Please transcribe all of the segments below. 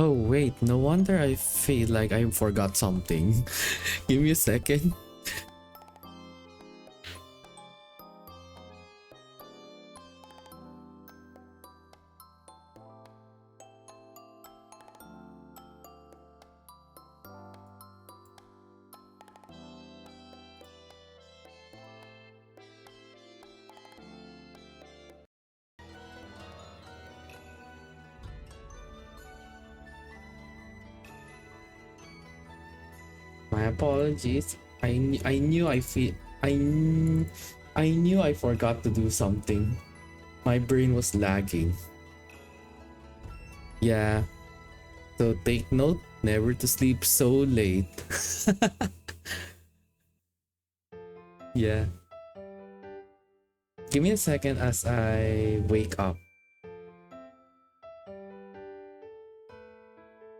Oh wait, no wonder I feel like I forgot something. Give me a second. My apologies. I knew I knew I forgot to do something. My brain was lagging. Yeah. So take note, never to sleep so late. Yeah. Give me a second as I wake up.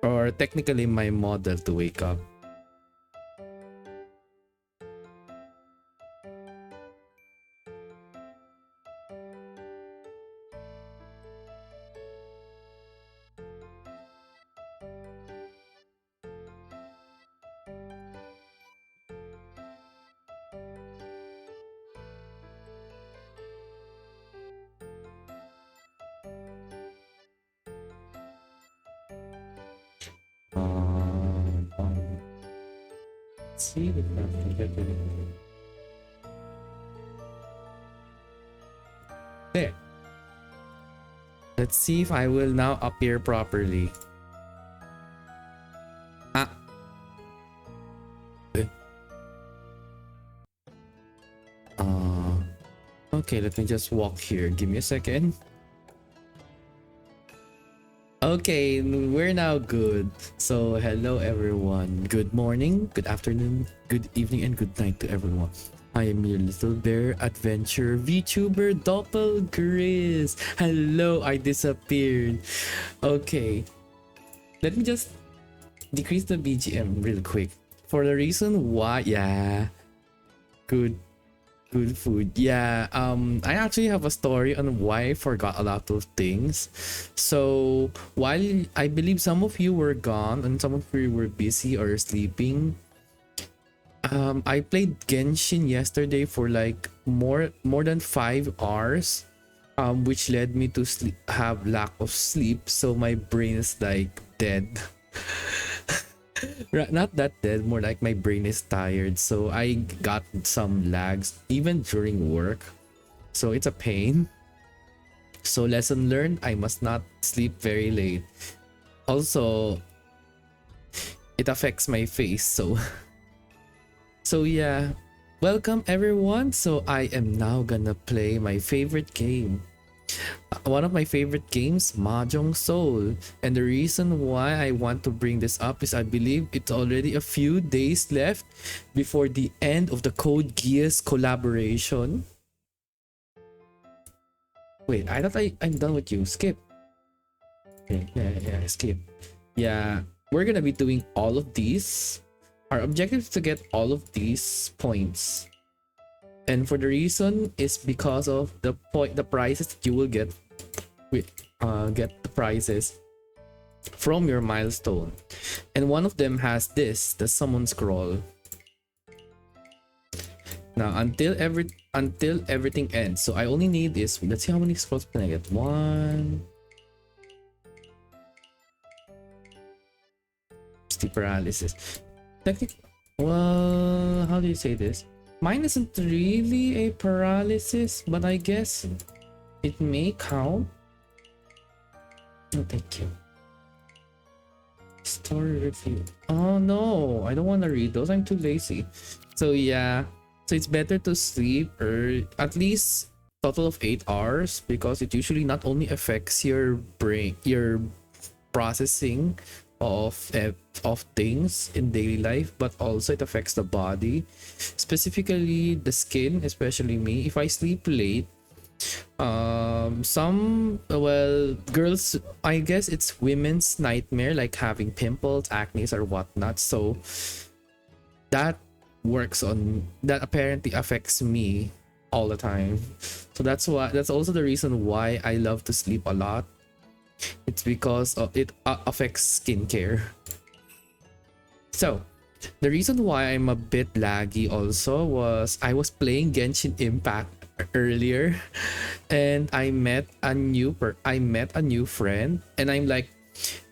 Or technically my model to wake up. Let's see if I can get it. There. Let's see if I will now appear properly. Ah. Okay, let me just walk here. Give me a second. Okay, we're now good. So, hello everyone. Good morning, good afternoon, good evening, and good night to everyone. I am your little bear adventure VTuber Doppelgris. Hello, I disappeared. Okay, let me just decrease the BGM real quick. For the reason why, yeah, good food. Yeah, I actually have a story on why I forgot a lot of things. So while I believe some of you were gone and some of you were busy or sleeping, I played Genshin yesterday for like more than 5 hours, which led me to have lack of sleep. So my brain is like dead. Not that dead, more like my brain is tired. So I got some lags even during work. So it's a pain. So lesson learned, I must not sleep very late. Also, it affects my face. So yeah. Welcome everyone. So I am now gonna play my favorite game. One of my favorite games, Mahjong Soul. And the reason why I want to bring this up is I believe it's already a few days left before the end of the Code Geass collaboration. Wait, I thought I'm done with you. Skip. Okay, yeah, skip. Yeah, we're gonna be doing all of these. Our objective is to get all of these points. And for the reason is because of the prizes that you will get the prizes from your milestone. And one of them has this, the summon scroll. Now until everything ends. So I only need this. Let's see how many scrolls can I get. 1. Sleep paralysis. Technically, well, how do you say this? Mine isn't really a paralysis, but I guess it may count. Oh, thank you. Story review. Oh no, I don't want to read those. I'm too lazy. So yeah, so it's better to sleep or at least total of 8 hours, because it usually not only affects your brain, your processing of things in daily life, but also it affects the body, specifically the skin, especially me. If I sleep late, girls, I guess it's women's nightmare, like having pimples, acne, or whatnot. So that apparently affects me all the time. So that's also the reason why I love to sleep a lot. It's because it affects skincare. So, the reason why I'm a bit laggy also was I was playing Genshin Impact earlier, and I met a new friend, and I'm like,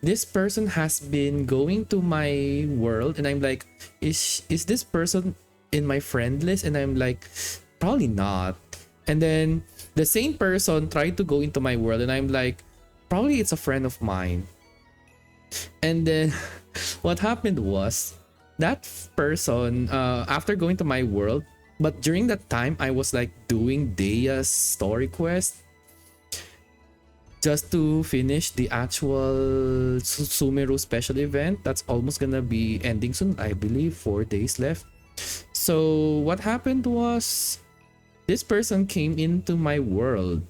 this person has been going to my world, and I'm like, is this person in my friend list? And I'm like, probably not. And then the same person tried to go into my world, and I'm like, probably it's a friend of mine. And then what happened was that person, after going to my world, but during that time I was like doing Dea's story quest just to finish the actual Sumeru special event that's almost gonna be ending soon. I believe 4 days left. So what happened was this person came into my world,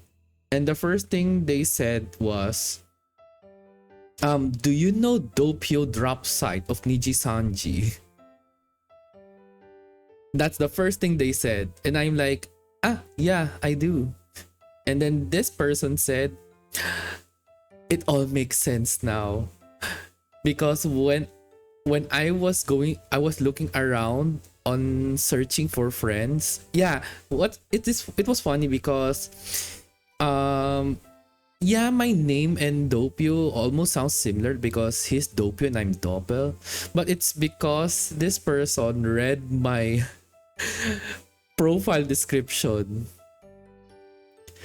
and the first thing they said was, do you know Doppio drop site of Nijisanji? That's the first thing they said. And I'm like, yeah, I do. And then this person said, it all makes sense now. Because when I was looking around on searching for friends. Yeah, it was funny because yeah, my name and Doppio almost sounds similar because he's Doppio and I'm Doppel. But it's because this person read my profile description.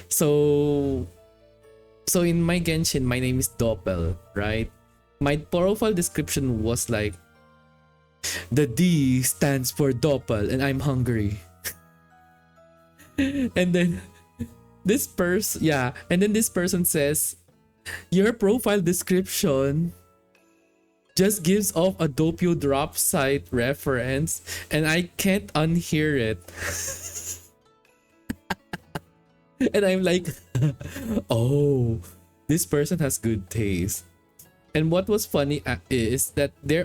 So in my Genshin, my name is Doppel, right? My profile description was like, the D stands for Doppel and I'm hungry. And then this person says, your profile description just gives off a Doppio drop site reference and I can't unhear it. And I'm like, oh, this person has good taste. And what was funny is that I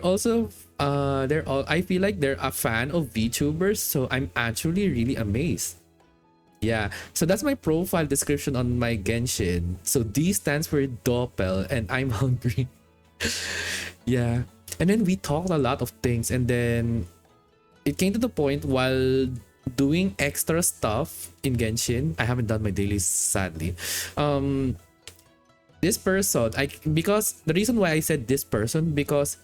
feel like they're a fan of VTubers, so I'm actually really amazed. Yeah, so that's my profile description on my Genshin. So D stands for Doppel and I'm hungry. Yeah, and then we talked a lot of things, and then it came to the point while doing extra stuff in Genshin. I haven't done my dailies, sadly. This person, because the reason why I said this person, because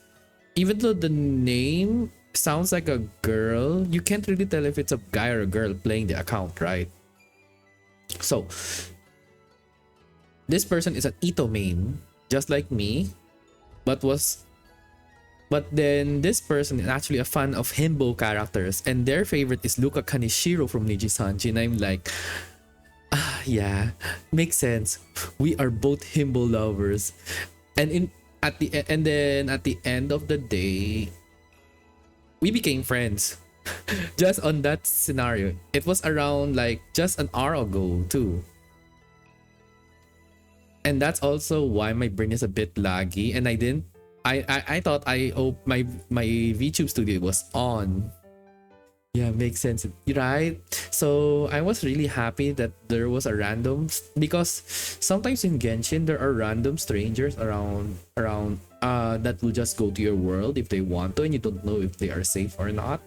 even though the name sounds like a girl, you can't really tell if it's a guy or a girl playing the account, right? So this person is an Ito main, just like me, but then this person is actually a fan of himbo characters, and their favorite is Luka Kaneshiro from Nijisanji, and I'm like, yeah, makes sense. We are both himbo lovers. And at the end of the day, we became friends. Just on that scenario. It was around like just an hour ago too. And that's also why my brain is a bit laggy, and I thought my VTube studio was on. Yeah, makes sense, right? So I was really happy that there was a random, because sometimes in Genshin there are random strangers around that will just go to your world if they want to, and you don't know if they are safe or not.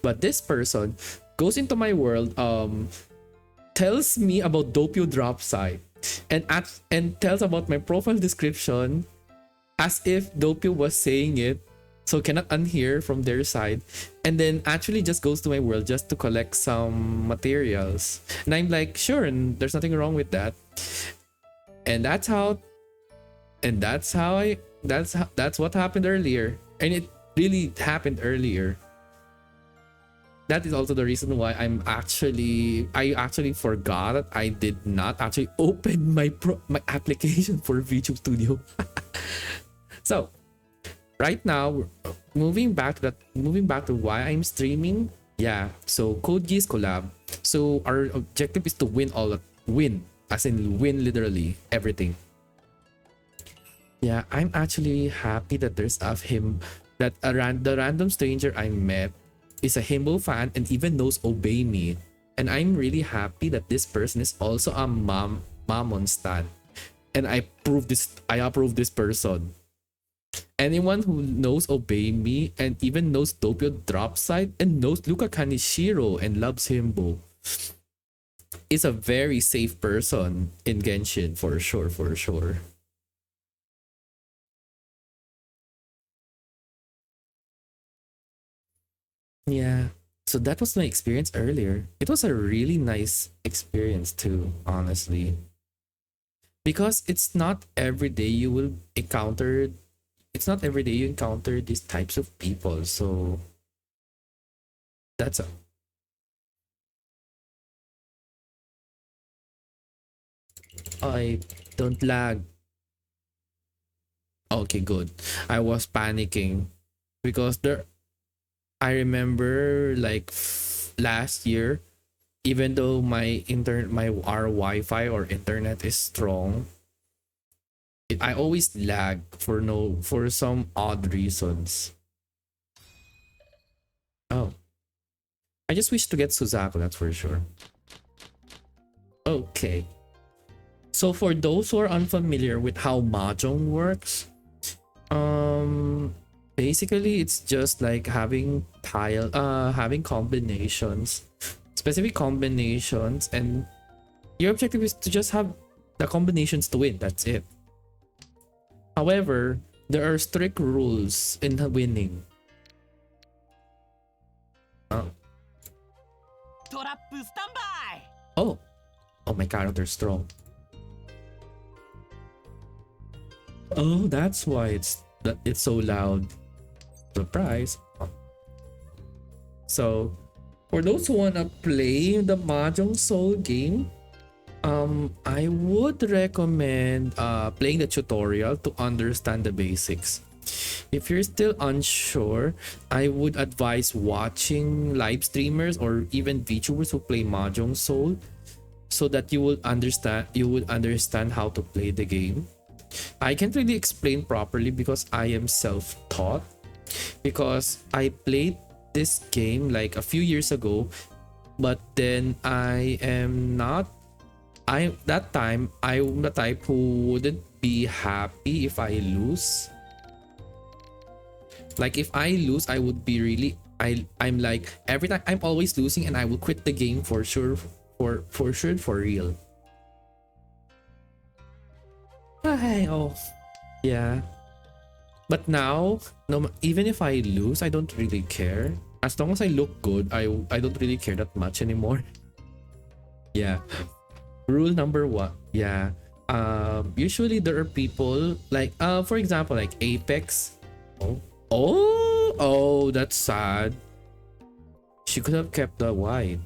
But this person goes into my world, tells me about Doppio drop site, and tells about my profile description as if Doppio was saying it, so cannot unhear from their side, and then actually just goes to my world just to collect some materials. And I'm like, sure, and there's nothing wrong with that. And that's what happened earlier, and it really happened earlier. That is also the reason why I actually forgot that I did not actually open my application for VTube Studio. So right now, moving back to why I'm streaming. Yeah, so Code Geass collab. So our objective is to win, as in win literally everything. Yeah, I'm actually happy that there's the random stranger I met is a himbo fan and even knows Obey Me. And I'm really happy that this person is also a Mamon stan. and I approve this person. Anyone who knows Obey Me and even knows Doppio Dropside and knows Luka Kanishiro and loves Himbo is a very safe person in Genshin, for sure, for sure. Yeah. So that was my experience earlier. It was a really nice experience too, honestly. Because it's not every day you encounter these types of people. So that's a I don't lag. Okay, good. I was panicking because there I remember like last year, even though our Wi-Fi or internet is strong, I always lag for some odd reasons. Oh, I just wish to get Suzaku, that's for sure. Okay. So for those who are unfamiliar with how Mahjong works, basically it's just like having combinations, specific combinations, and your objective is to just have the combinations to win. That's it. However, there are strict rules in the winning. Oh. Oh, oh my god, they're strong. Oh, that's why it's so loud. Surprise. So, for those who wanna play the Mahjong Soul game, I would recommend playing the tutorial to understand the basics. If you're still unsure, I would advise watching live streamers or even VTubers who play Mahjong Soul, so that you would understand how to play the game. I can't really explain properly because I am self-taught, because I played this game like a few years ago, but then I'm the type who wouldn't be happy if I lose. Like if I lose, I would be really I'm like every time I'm always losing and I will quit the game for sure, for real. Oh. Yeah. But now, no, even if I lose, I don't really care. As long as I look good, I don't really care that much anymore. Yeah. Rule number one. Yeah. Usually there are people like for example like Apex. Oh. Oh, that's sad. She could have kept the wine.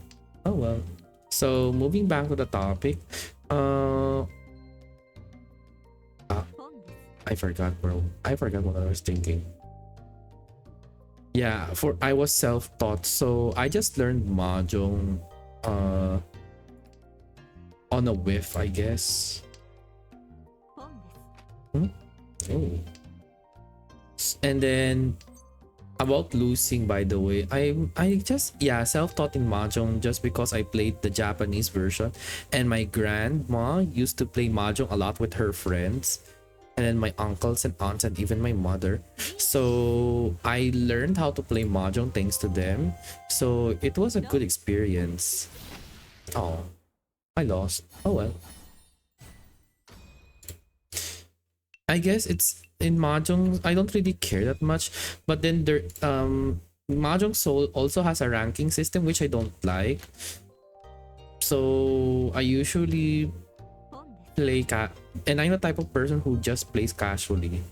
Oh well. So moving back to the topic. I forgot, bro. I forgot what I was thinking. Yeah, for I was self-taught, so I just learned Mahjong on a whiff, I guess. Hmm? Oh. And then about losing, by the way, I just self-taught in Mahjong just because I played the Japanese version, and my grandma used to play Mahjong a lot with her friends, and then my uncles and aunts and even my mother. So I learned how to play Mahjong thanks to them. So it was a good experience. Oh, I lost. Oh well. I guess it's in Mahjong, I don't really care that much, but then there Mahjong Soul also has a ranking system which I don't like. So I usually and I'm the type of person who just plays casually.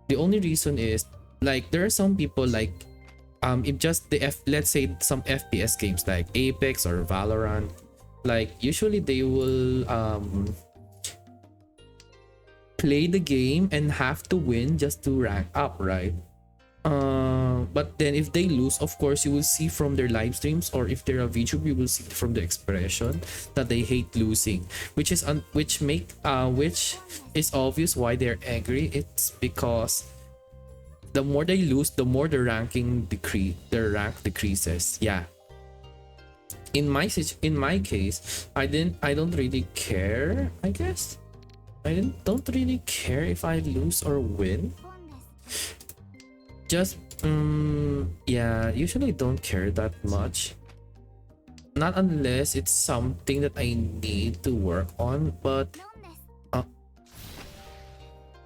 The only reason is like there are some people like if just let's say some FPS games like Apex or Valorant, like usually they will play the game and have to win just to rank up, right? But then if they lose, of course you will see from their live streams, or if they're a VTuber, you will see from the expression that they hate losing, which is which is obvious why they're angry. It's because the more they lose, the more their rank decreases. Yeah. In my case, I don't really care, I guess. don't really care if I lose or win. Just yeah, usually don't care that much. Not unless it's something that I need to work on, but uh,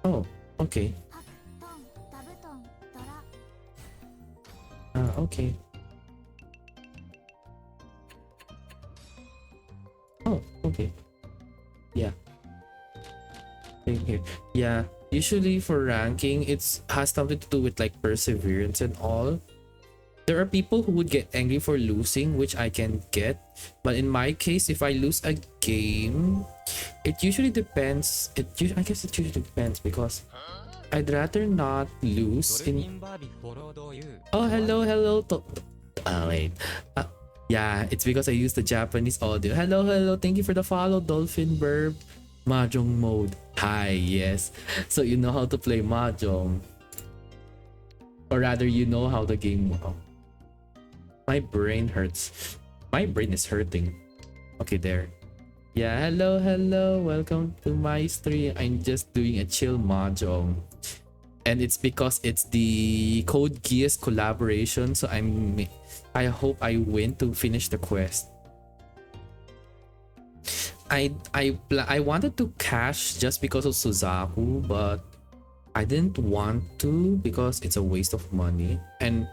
oh, okay. Okay. Oh, okay. Yeah. Same here. Yeah. Usually for ranking, it's has something to do with like perseverance and all. There are people who would get angry for losing, which I can get. But in my case, if I lose a game, it usually depends. I guess it usually depends because I'd rather not lose in. Oh, hello, hello. Oh, wait. Yeah, it's because I use the Japanese audio. Hello, hello. Thank you for the follow, Dolphin Burb. Mahjong mode. Hi, yes. So you know how to play Mahjong. Or rather, you know how the game. Oh, my brain hurts. My brain is hurting. Okay, there. Yeah, hello, hello. Welcome to my stream. I'm just doing a chill Mahjong. And it's because it's the Code Geass collaboration. So I hope I win to finish the quest. I wanted to cash just because of Suzaku, but I didn't want to because it's a waste of money. And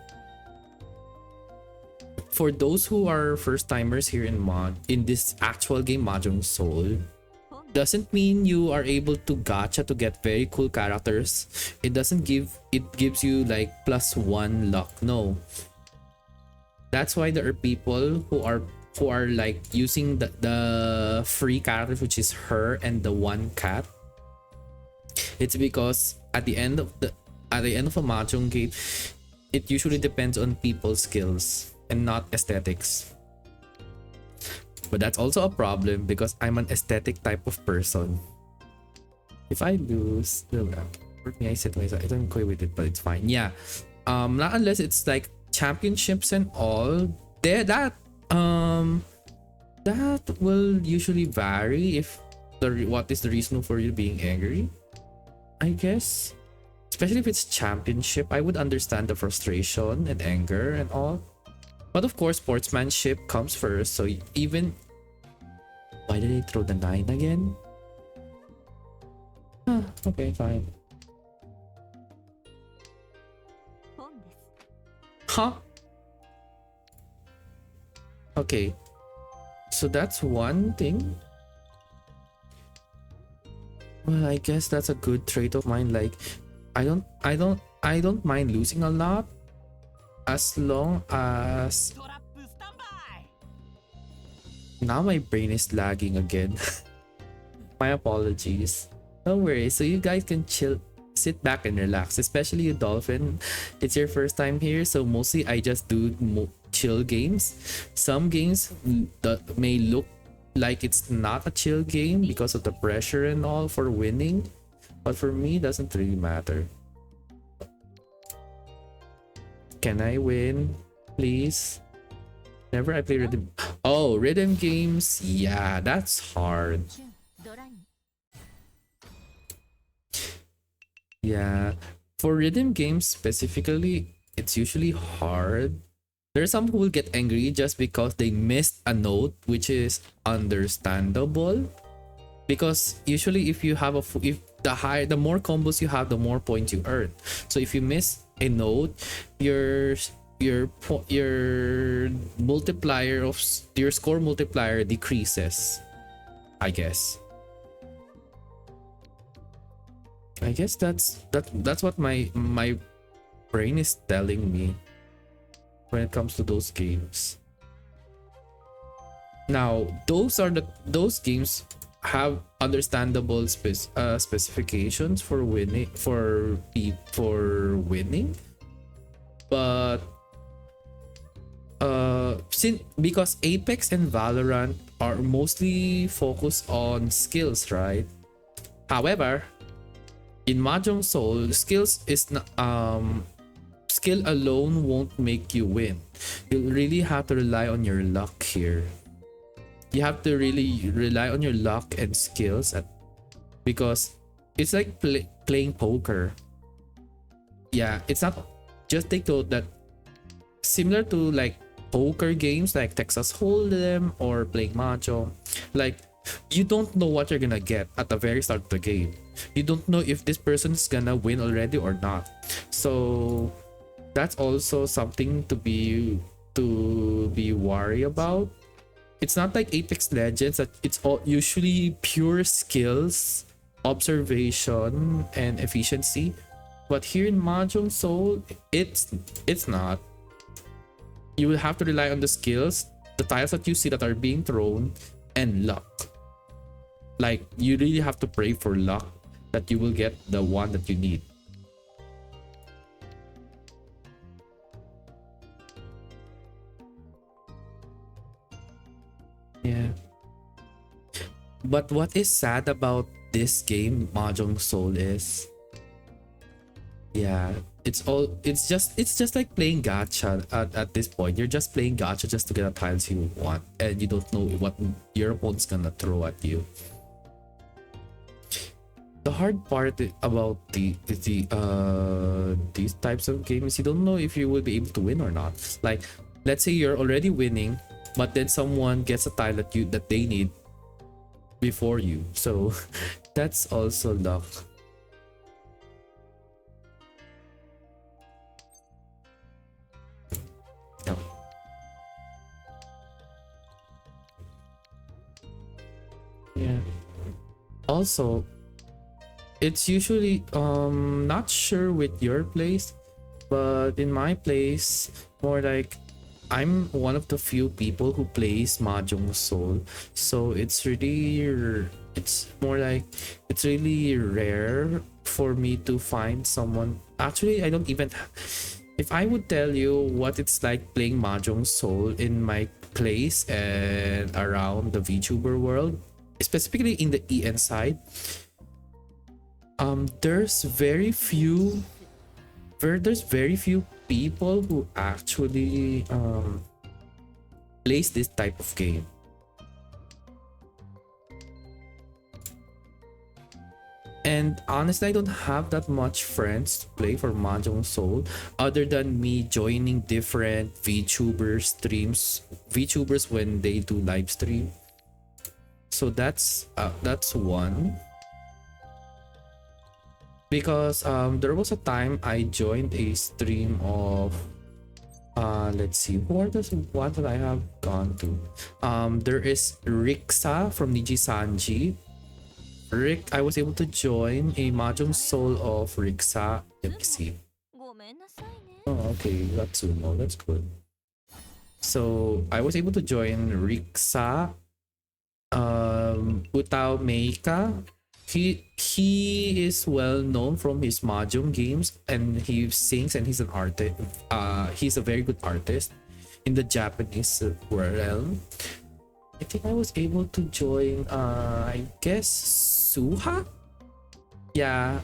for those who are first timers here in this actual game Mahjong Soul, doesn't mean you are able to gacha to get very cool characters. It gives you like +1 luck. No. That's why there are people who are like using the free characters, which is her and the one cat. It's because at the end of a Mahjong game, it usually depends on people's skills and not aesthetics. But that's also a problem because I'm an aesthetic type of person. If I lose, for me, I said myself, I don't quit with it, but it's fine. Yeah, not unless it's like championships and all. That will usually vary if what is the reason for you being angry. I guess, especially if it's championship, I would understand the frustration and anger and all. But of course, sportsmanship comes first. So even... Why did I throw the 9 again? Okay, fine. Huh? Okay. So that's one thing. Well, I guess that's a good trait of mine. Like, I don't mind losing a lot as long as... Now my brain is lagging again. My apologies. Don't worry. So you guys can sit back and relax, especially you, Dolphin. It's your first time here, so mostly I just do chill games. Some games that may look like it's not a chill game because of the pressure and all for winning, but for me, it doesn't really matter. Can I win, please? Never I play rhythm. Oh, rhythm games. Yeah, that's hard. Yeah, for rhythm games specifically, it's usually hard. There are some who will get angry just because they missed a note, which is understandable. Because usually, if you have the more combos you have, the more points you earn. So if you miss a note, your multiplier of your score multiplier decreases, I guess. That's what my brain is telling me when it comes to those games. Now those games have understandable specifications for winning, but because Apex and Valorant are mostly focused on skills, right? However, in Mahjong Soul, skill alone won't make you win. You really have to rely on your luck here. You have to really rely on your luck and skills because it's like playing poker. Yeah, it's not, just take note that similar to like poker games like Texas Hold'em or playing Mahjong, like you don't know what you're gonna get at the very start of the game. You don't know if this person's gonna win already or not. So that's also something to be worried about. It's not like Apex Legends that it's all usually pure skills, observation, and efficiency. But here in Mahjong Soul, it's not. You will have to rely on the skills, the tiles that you see that are being thrown, and luck. Like you really have to pray for luck that you will get the one that you need. Yeah. But what is sad about this game, Mahjong Soul, is yeah, it's just like playing gacha at this point. You're just playing gacha just to get the tiles you want, and you don't know what your opponent's gonna throw at you. The hard part about these types of games, you don't know if you will be able to win or not. Like, let's say you're already winning, but then someone gets a tile that they need before you. So that's also luck. Yeah. Yeah. Also, it's usually not sure with your place, but in my place, more like I'm one of the few people who plays Mahjong Soul, so it's really it's more like it's really rare for me to find someone. Actually, I don't even. If I would tell you what it's like playing Mahjong Soul in my place and around the VTuber world, specifically in the EN side, there's very few people who actually plays this type of game. And honestly, I don't have that much friends to play for Mahjong Soul other than me joining different VTubers when they do live stream. So that's one. Because there was a time I joined a stream of let's see, who are the ones that I have gone to. There is Rixa from Niji Sanji. I was able to join a Mahjong Soul of Rixa. Let me see. Oh, okay, Ratsumo, that's good. So I was able to join Rixa, Utao Meika. He is well known from his Mahjong games, and he sings, and he's an artist. He's a very good artist in the Japanese realm. I think I was able to join I guess Suha. Yeah,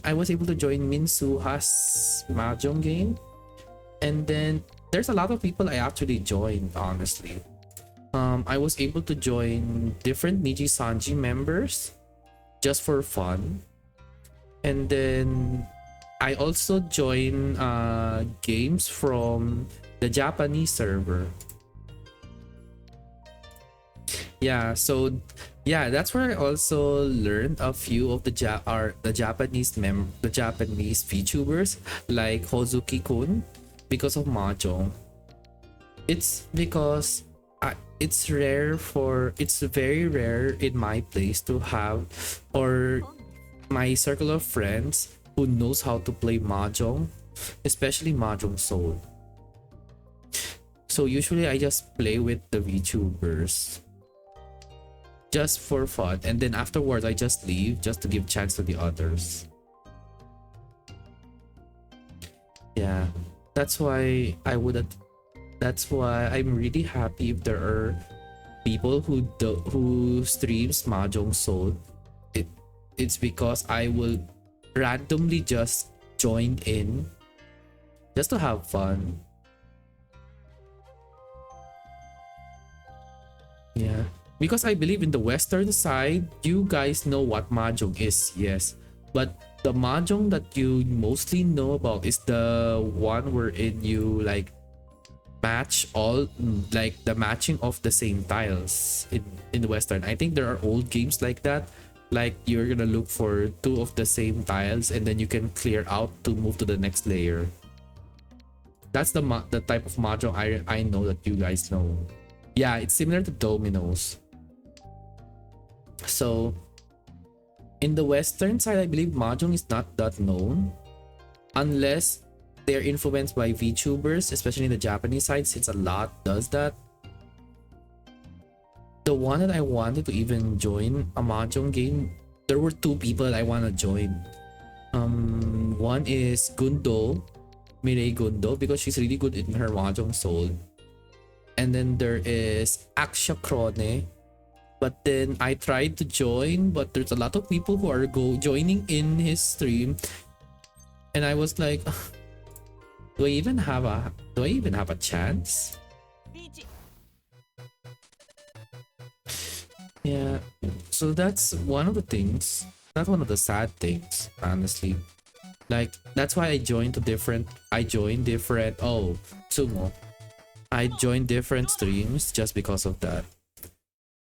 I was able to join Min Suha's Mahjong game. And then there's a lot of people I actually joined, honestly. I was able to join different Niji Sanji members just for fun. And then I also join games from the Japanese server. Yeah, so yeah, that's where I also learned a few of the Japanese VTubers like Hozuki-kun because of Mahjong. It's because it's very rare in my place to have, or my circle of friends who knows how to play Mahjong, especially Mahjong Soul. So usually I just play with the VTubers just for fun, and then afterwards I just leave just to give chance to the others. Yeah, that's why I'm really happy if there are people who streams Mahjong Soul. It's because I will randomly just join in just to have fun. Yeah. because I believe in the western side, you guys know what mahjong is, yes. But the mahjong that you mostly know about is the one wherein you like match all like the matching of the same tiles in the western. I think there are old games like that. Like you're gonna look for two of the same tiles and then you can clear out to move to the next layer. That's the type of mahjong I know that you guys know. Yeah, it's similar to dominoes. So in the western side, I believe mahjong is not that known unless they're influenced by VTubers, especially in the Japanese side, since a lot does that. The one that I wanted to even join a mahjong game, there were two people that I want to join. One is Gundo, Mirei Gundo, because she's really good in her mahjong soul. And then there is Aksha Krone. But then I tried to join, but there's a lot of people who are joining in his stream, and I was like, do I even have a chance? Yeah, so that's one of the things. That's one of the sad things, honestly. Like that's why I joined different. Oh, Sumo. I joined different streams just because of that.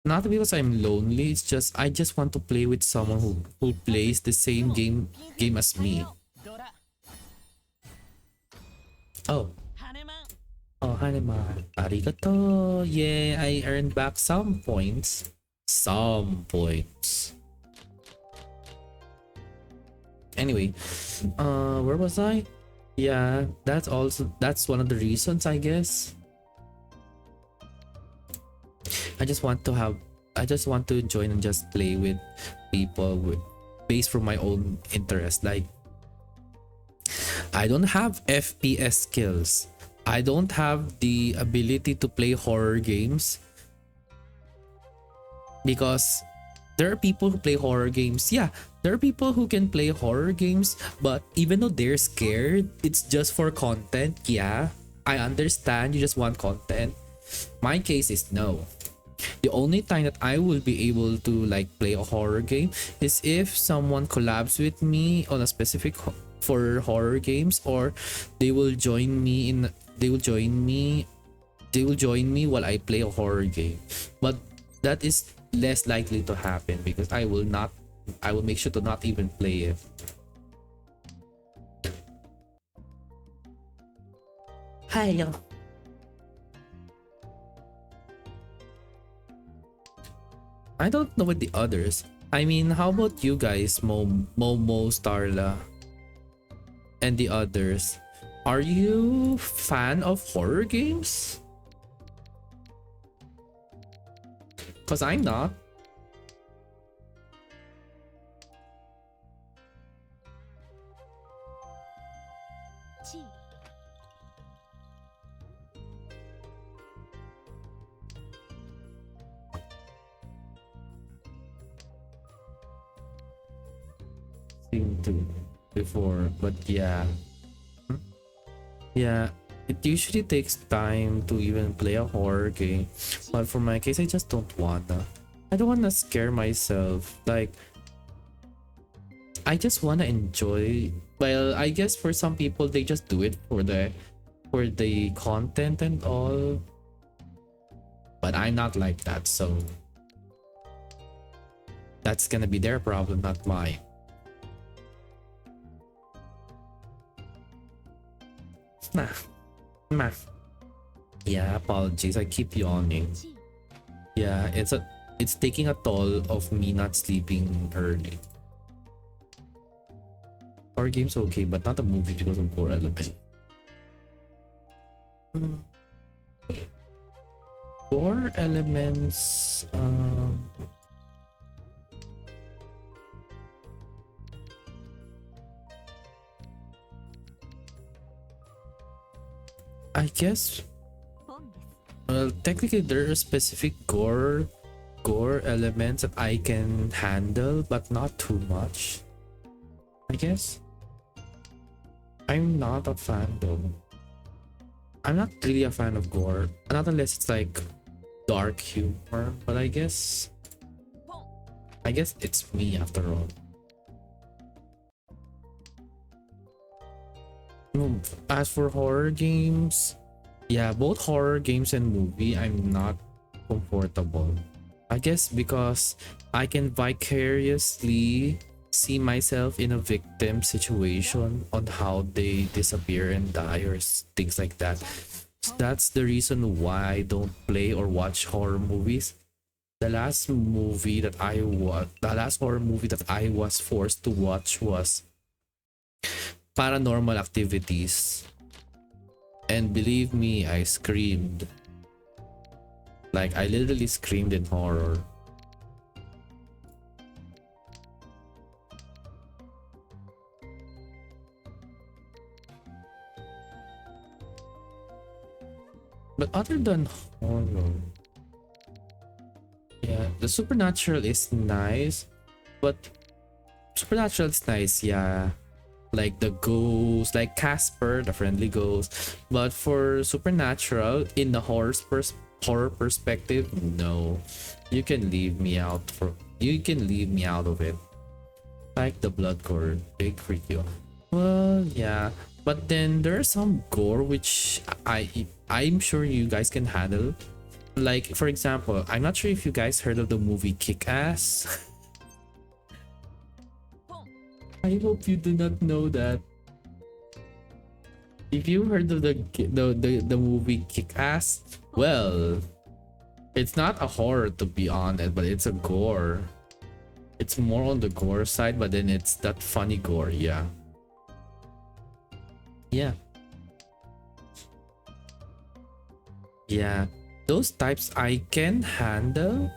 Not because I'm lonely. It's just I just want to play with someone who plays the same game as me. Oh. Oh, Hanema. Arigato. Yeah, I earned back some points. Some points. Anyway, where was I? Yeah, that's one of the reasons, I guess. I just want to join and just play with people based from my own interest. Like, I don't have FPS skills. I don't have the ability to play horror games because there are people who play horror games. Yeah, there are people who can play horror games, but even though they're scared, it's just for content. Yeah, I understand you just want content. My case is no. The only time that I will be able to like play a horror game is if someone collabs with me on a specific for horror games, or they will join me while I play a horror game. But that is less likely to happen because I will make sure to not even play it. Hello. I don't know with the others. I mean, how about you guys, Momo, Starla, and the others? Are you fan of horror games? Cause I'm not. Seem to before, but yeah. Yeah, it usually takes time to even play a horror game. But for my case, I just don't wanna. I don't wanna scare myself. Like, I just wanna enjoy. Well, I guess for some people, they just do it for the content and all. But I'm not like that, so that's gonna be their problem, not mine. Nah. Yeah, apologies. I keep yawning. Yeah, it's taking a toll of me not sleeping early. Horror games okay, but not a movie because of gore element. Gore elements. I guess. Well, technically, there are specific gore elements that I can handle, but not too much. I guess. I'm not a fan though. I'm not really a fan of gore, not unless it's like dark humor, but I guess it's me after all. As for horror games, yeah, both horror games and movie, I'm not comfortable. I guess because I can vicariously see myself in a victim situation on how they disappear and die or things like that. So that's the reason why I don't play or watch horror movies. The last horror movie that I was forced to watch was Paranormal Activities. And believe me, I screamed. Like, I literally screamed in horror. But other than horror, yeah, the supernatural is nice. But supernatural is nice, yeah. Like the ghost, like Casper, the friendly ghost. But for supernatural, in the horror perspective, no. You can leave me out of it. Like the blood gore, big for you. Well, yeah. But then there are some gore which I'm sure you guys can handle. Like, for example, I'm not sure if you guys heard of the movie Kick-Ass. I hope you do not know that. If you heard of the movie Kick-Ass, well, it's not a horror to be honest, but it's a gore. It's more on the gore side, but then it's that funny gore, yeah. Yeah. Yeah. Those types I can handle.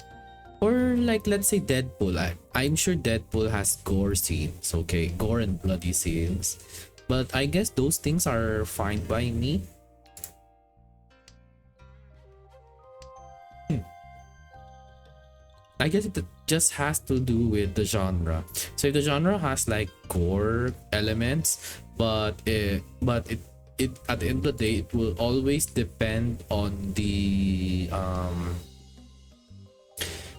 Or like, let's say Deadpool. I'm sure Deadpool has gore scenes, okay? Gore and bloody scenes. But I guess those things are fine by me. I guess it just has to do with the genre. So if the genre has like gore elements, but it at the end of the day, it will always depend on the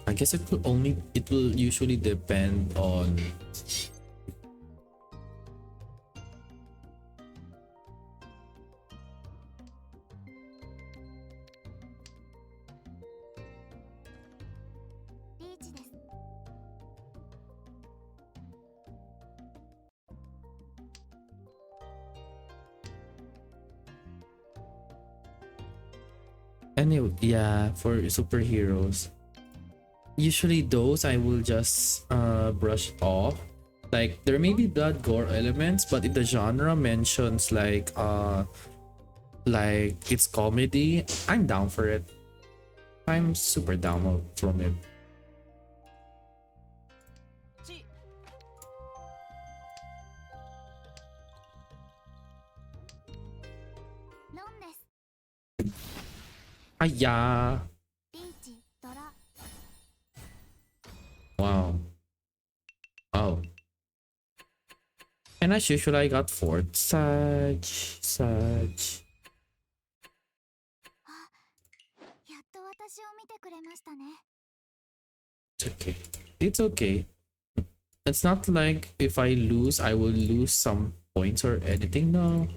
I guess it will usually depend on anyway, yeah, for superheroes. Usually those I will just brush off. Like there may be blood gore elements, but if the genre mentions like it's comedy, I'm down for it. I'm super down from it. Ah, yeah. Wow. Oh. And as usual, I got fourth. Sag. It's okay. It's okay. It's not like if I lose, I will lose some points or anything. No.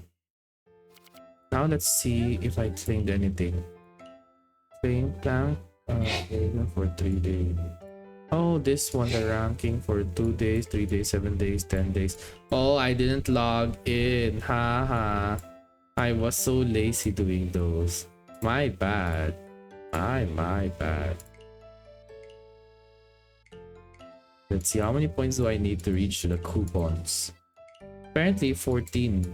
Now let's see if I claimed anything. Claim plank. For 3 days. Oh, this one, the ranking for 2 days, 3 days, 7 days, 10 days. Oh, I didn't log in. Haha. I was so lazy doing those. My bad. My bad. Let's see, how many points do I need to reach to the coupons? Apparently 14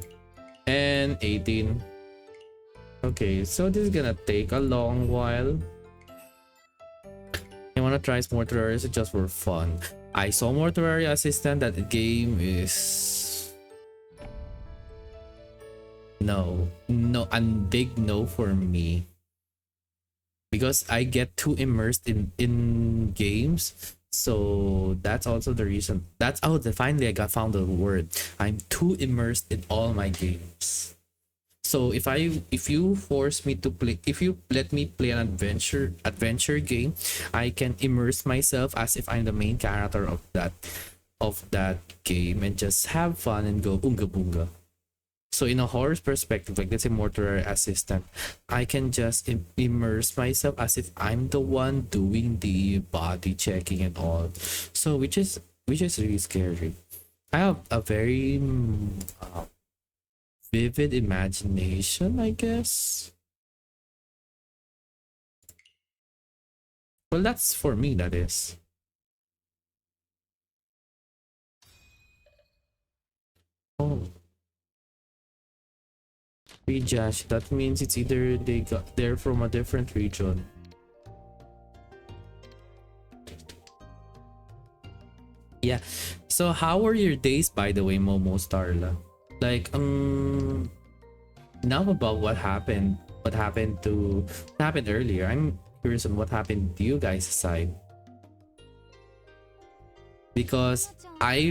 and 18. Okay, so this is gonna take a long while. I wanna try Mortuary just for fun. I saw Mortuary Assistant. That game is no, a big no for me. Because I get too immersed in games. So that's also the reason. Finally I found the word. I'm too immersed in all my games. So if you force me to play, if you let me play an adventure game, I can immerse myself as if I'm the main character of that game and just have fun and go unga bunga. So in a horror perspective, like let's say mortuary assistant, I can just immerse myself as if I'm the one doing the body checking and all. So which is really scary. I have a very vivid imagination, I guess. Well, that's for me, that is. Oh, Rijash, that means it's either they're from a different region. Yeah. So how were your days, by the way, Momo Starla? Like, now about what happened earlier. I'm curious on what happened to you guys' side. Because I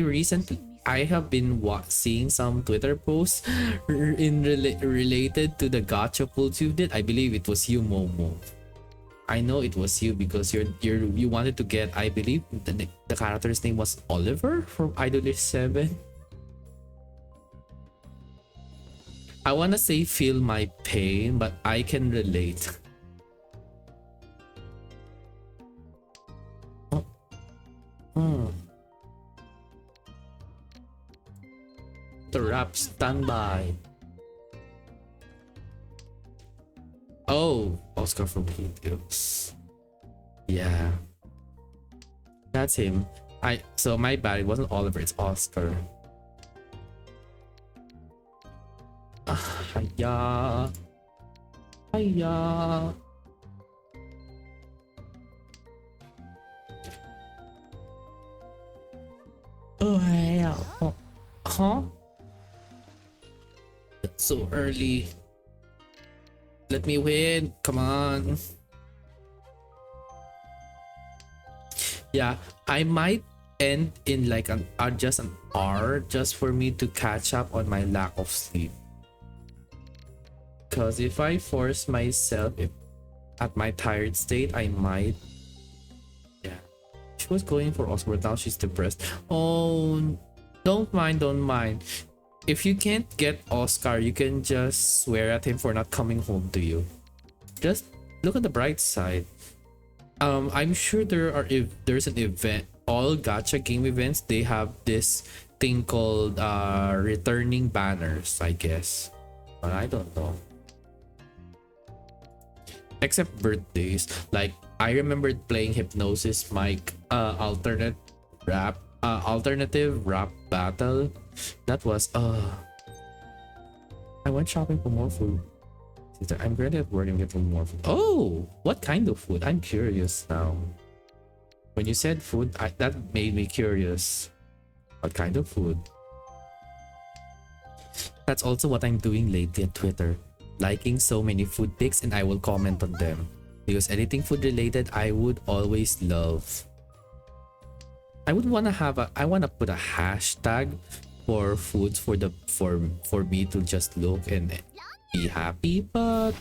have been seeing some Twitter posts related to the gacha pulls you did. I believe it was you, Momo. I know it was you because you wanted to get, I believe the character's name was Oliver from Idolish 7. I wanna say feel my pain, but I can relate. Oh. Oh. The rap standby. Oh, Oscar from Hate Girls. Yeah, that's him. So my bad. It wasn't Oliver. It's Oscar. Hiya. Hiya. Oh yeah. Oh. Huh? That's so early. Let me win. Come on. Yeah, I might end in like just an hour just for me to catch up on my lack of sleep. Because if I force myself at my tired state, I might. Yeah. She was going for Oscar, now she's depressed. Oh, don't mind. If you can't get Oscar, you can just swear at him for not coming home to you. Just look at the bright side. I'm sure if there's an event, all gacha game events, they have this thing called returning banners, I guess. But I don't know. Except birthdays. Like I remembered playing Hypnosis Mike alternative rap battle. That was I went shopping for more food. I'm great at work and getting more food. Oh, what kind of food? I'm curious now. When you said food, that made me curious. What kind of food? That's also what I'm doing lately on Twitter. Liking so many food pics and I will comment on them. Because anything food related, I would always love. I would wanna put a hashtag for foods for me to just look and be happy, but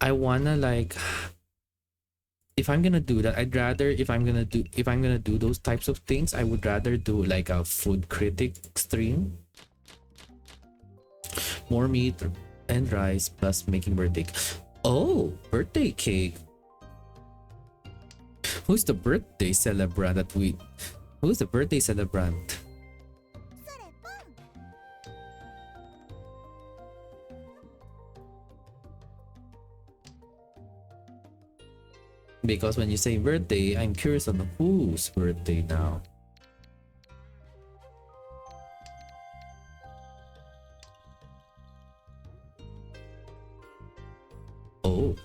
I wanna like, if I'm gonna do that, I'd rather if I'm gonna do those types of things, I would rather do like a food critic stream. More meat and rice plus making birthday. Oh, birthday cake. Who's the birthday celebrant Who's the birthday celebrant? Because when you say birthday, I'm curious on whose birthday now. Oh.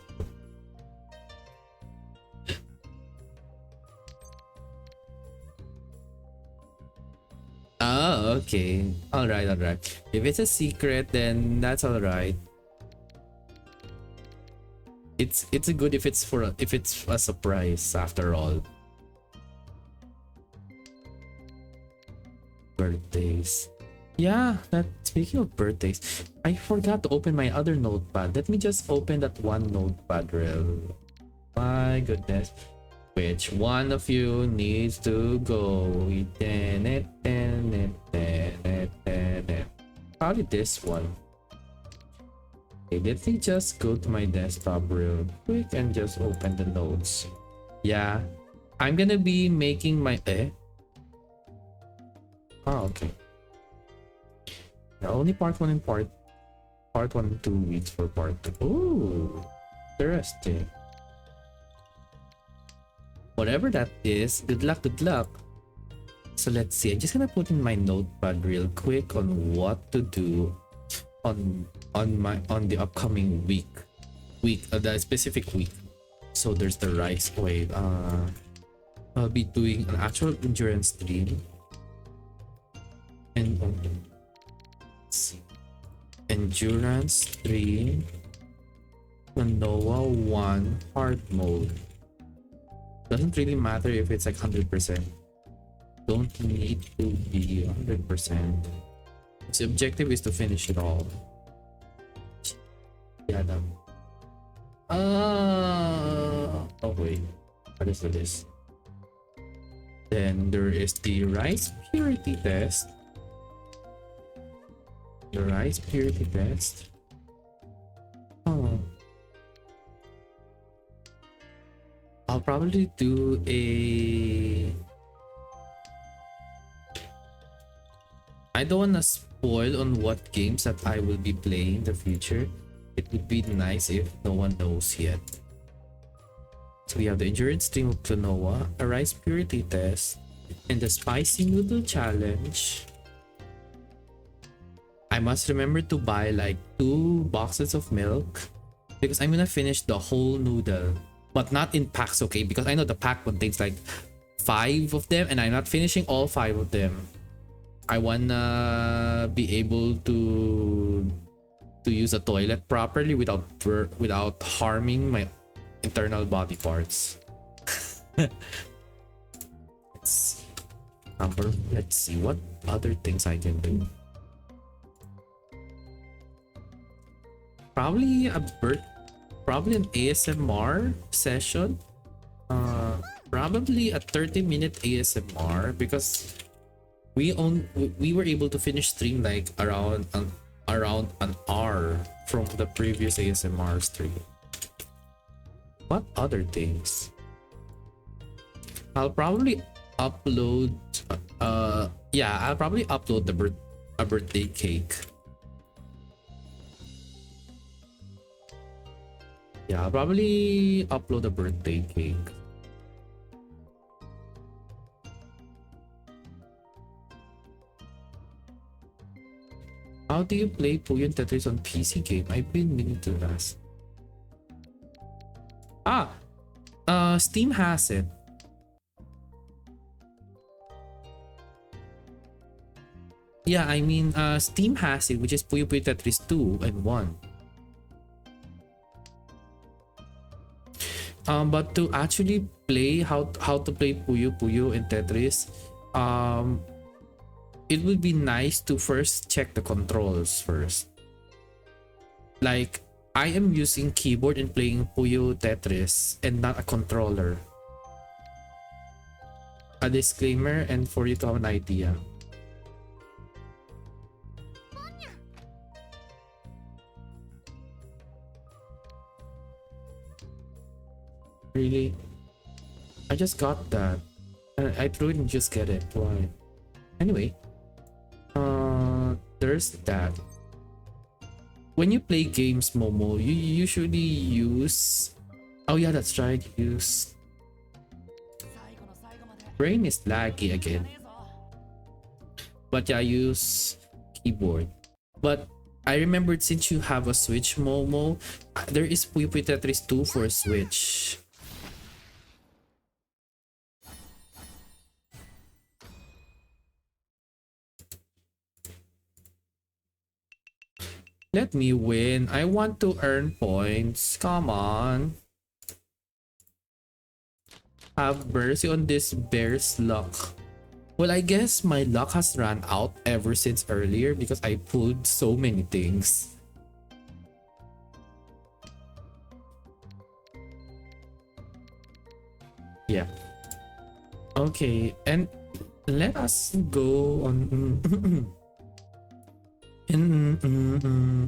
Oh, okay. Alright. If it's a secret, then that's alright. It's a good if it's a surprise after all. Birthdays. Yeah, that speaking of birthdays, I forgot to open my other notepad. Let me just open that one notepad real. My goodness. Which one of you needs to go? Probably this one. Okay, let me just go to my desktop real quick and just open the notes. Yeah, I'm gonna be making my Oh, okay. Yeah, only part one and part one and 2 weeks for part two. Ooh, interesting. Whatever that is, good luck, good luck. So let's see. I'm just gonna put in my notepad real quick on what to do on the upcoming the specific week. So there's the rice wave. I'll be doing an actual endurance stream and let's see. Endurance stream Manoa 1 hard mode. Doesn't really matter if it's like 100%. Don't need to be 100%. The objective is to finish it all. Yeah, no. Oh wait, what is this? Then there is the rice purity test. The rice purity test. Oh. I'll probably do a... I don't want to spoil on what games that I will be playing in the future. It would be nice if no one knows yet. So we have the endurance stream of Klonoa, a rice purity test, and the spicy noodle challenge. I must remember to buy like 2 boxes of milk because I'm gonna finish the whole noodle, but not in packs, okay? Because I know the pack contains like 5 of them and I'm not finishing all 5 of them. I wanna be able to use a toilet properly without harming my internal body parts. Let's see what other things I can do. Probably probably an ASMR session. Probably a 30-minute ASMR because we were able to finish stream like around an hour from the previous ASMR stream. What other things? I'll probably upload yeah, I'll probably upload a birthday cake. Yeah, I'll probably upload a birthday cake. How do you play Puyo and Tetris on PC game? I've been meaning to ask. Steam has it. Yeah, I mean, Steam has it, which is Puyo Puyo Tetris 2 and 1. But to actually play how to play Puyo Puyo and Tetris, it would be nice to first check the controls first. Like, I am using keyboard and playing Puyo Tetris and not a controller. A disclaimer and for you to have an idea. Really? I just got that. I threw it and just get it. Why? Anyway. There's that. When you play games, Momo, you usually use... Oh yeah, that's right. Use... Brain is laggy again. But yeah, I use keyboard. But I remembered since you have a Switch, Momo, there is Puyo Puyo Tetris 2 for Switch. Let me win. I want to earn points. Come on. Have mercy on this bear's luck. Well, I guess my luck has run out ever since earlier because I pulled so many things. Yeah. Okay, and let us go on.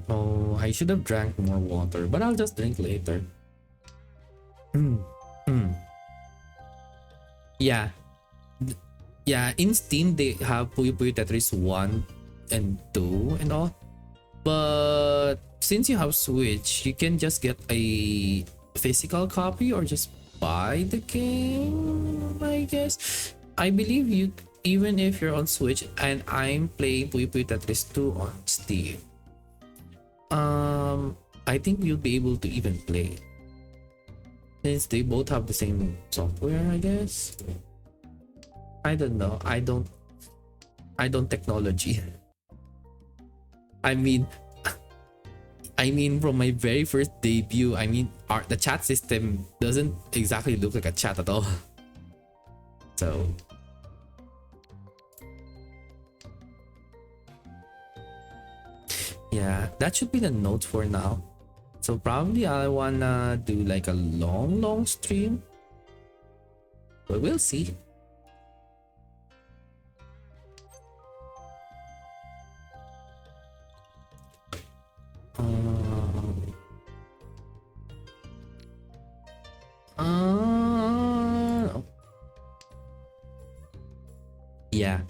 Oh, I should have drank more water, but I'll just drink later. Mm, mm. Yeah, yeah. In Steam, they have Puyo Puyo Tetris 1 and 2 and all. But since you have Switch, you can just get a physical copy or just buy the game, I guess. I believe you, even if you're on Switch and I'm playing Puyo Puyo Tetris 2 on Steam, I think you'll be able to even play since they both have the same software, I guess. I don't know. I don't technology. I mean, from my very first debut, the chat system doesn't exactly look like a chat at all. So, yeah, that should be the notes for now. So probably I wanna do like a long stream, but we'll see. Yeah.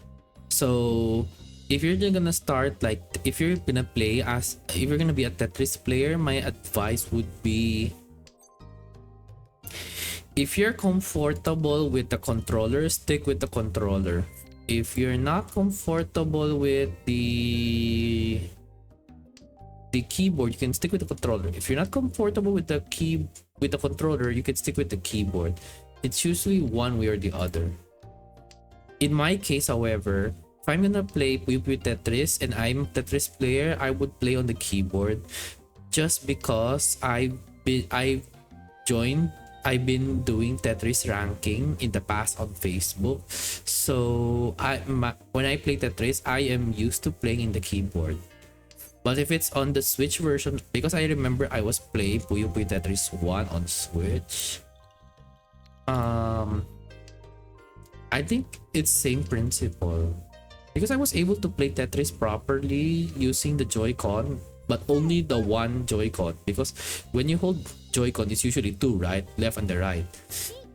So if you're gonna start, like, if you're gonna play as, if you're gonna be a Tetris player, my advice would be, if you're comfortable with the controller, stick with the controller. If you're not comfortable with the keyboard, you can stick with the controller. If you're not comfortable with the controller, you can stick with the keyboard. It's usually one way or the other. In my case, however, if I'm gonna play Puyo Puyo Tetris and I'm a Tetris player, I would play on the keyboard, just because I've been doing Tetris ranking in the past on Facebook. So when I play Tetris, I am used to playing in the keyboard. But if it's on the Switch version, because I remember I was playing Puyo Puyo Tetris 1 on Switch, I think it's same principle, because I was able to play Tetris properly using the Joy-Con, but only the one Joy-Con, because when you hold Joy-Con, it's usually two, right? Left and the right.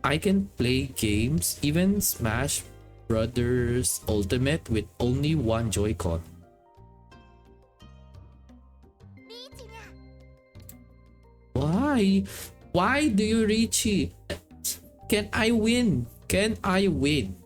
I can play games, even Smash Brothers Ultimate, with only one Joy-Con. Why? Why do you Richie? Can I win? Can I win?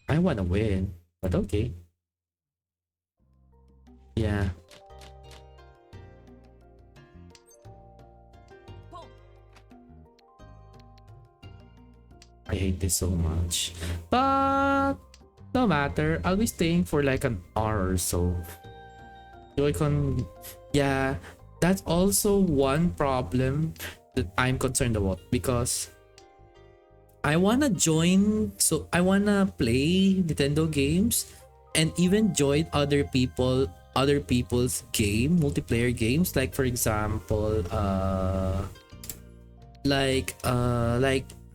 I wanna win, but okay. Yeah. I hate this so much. But no matter, I'll be staying for like an hour or so. Joy-Con, yeah, that's also one problem that I'm concerned about, because I wanna join, so I wanna play Nintendo games and even join other people's multiplayer games, like for example, like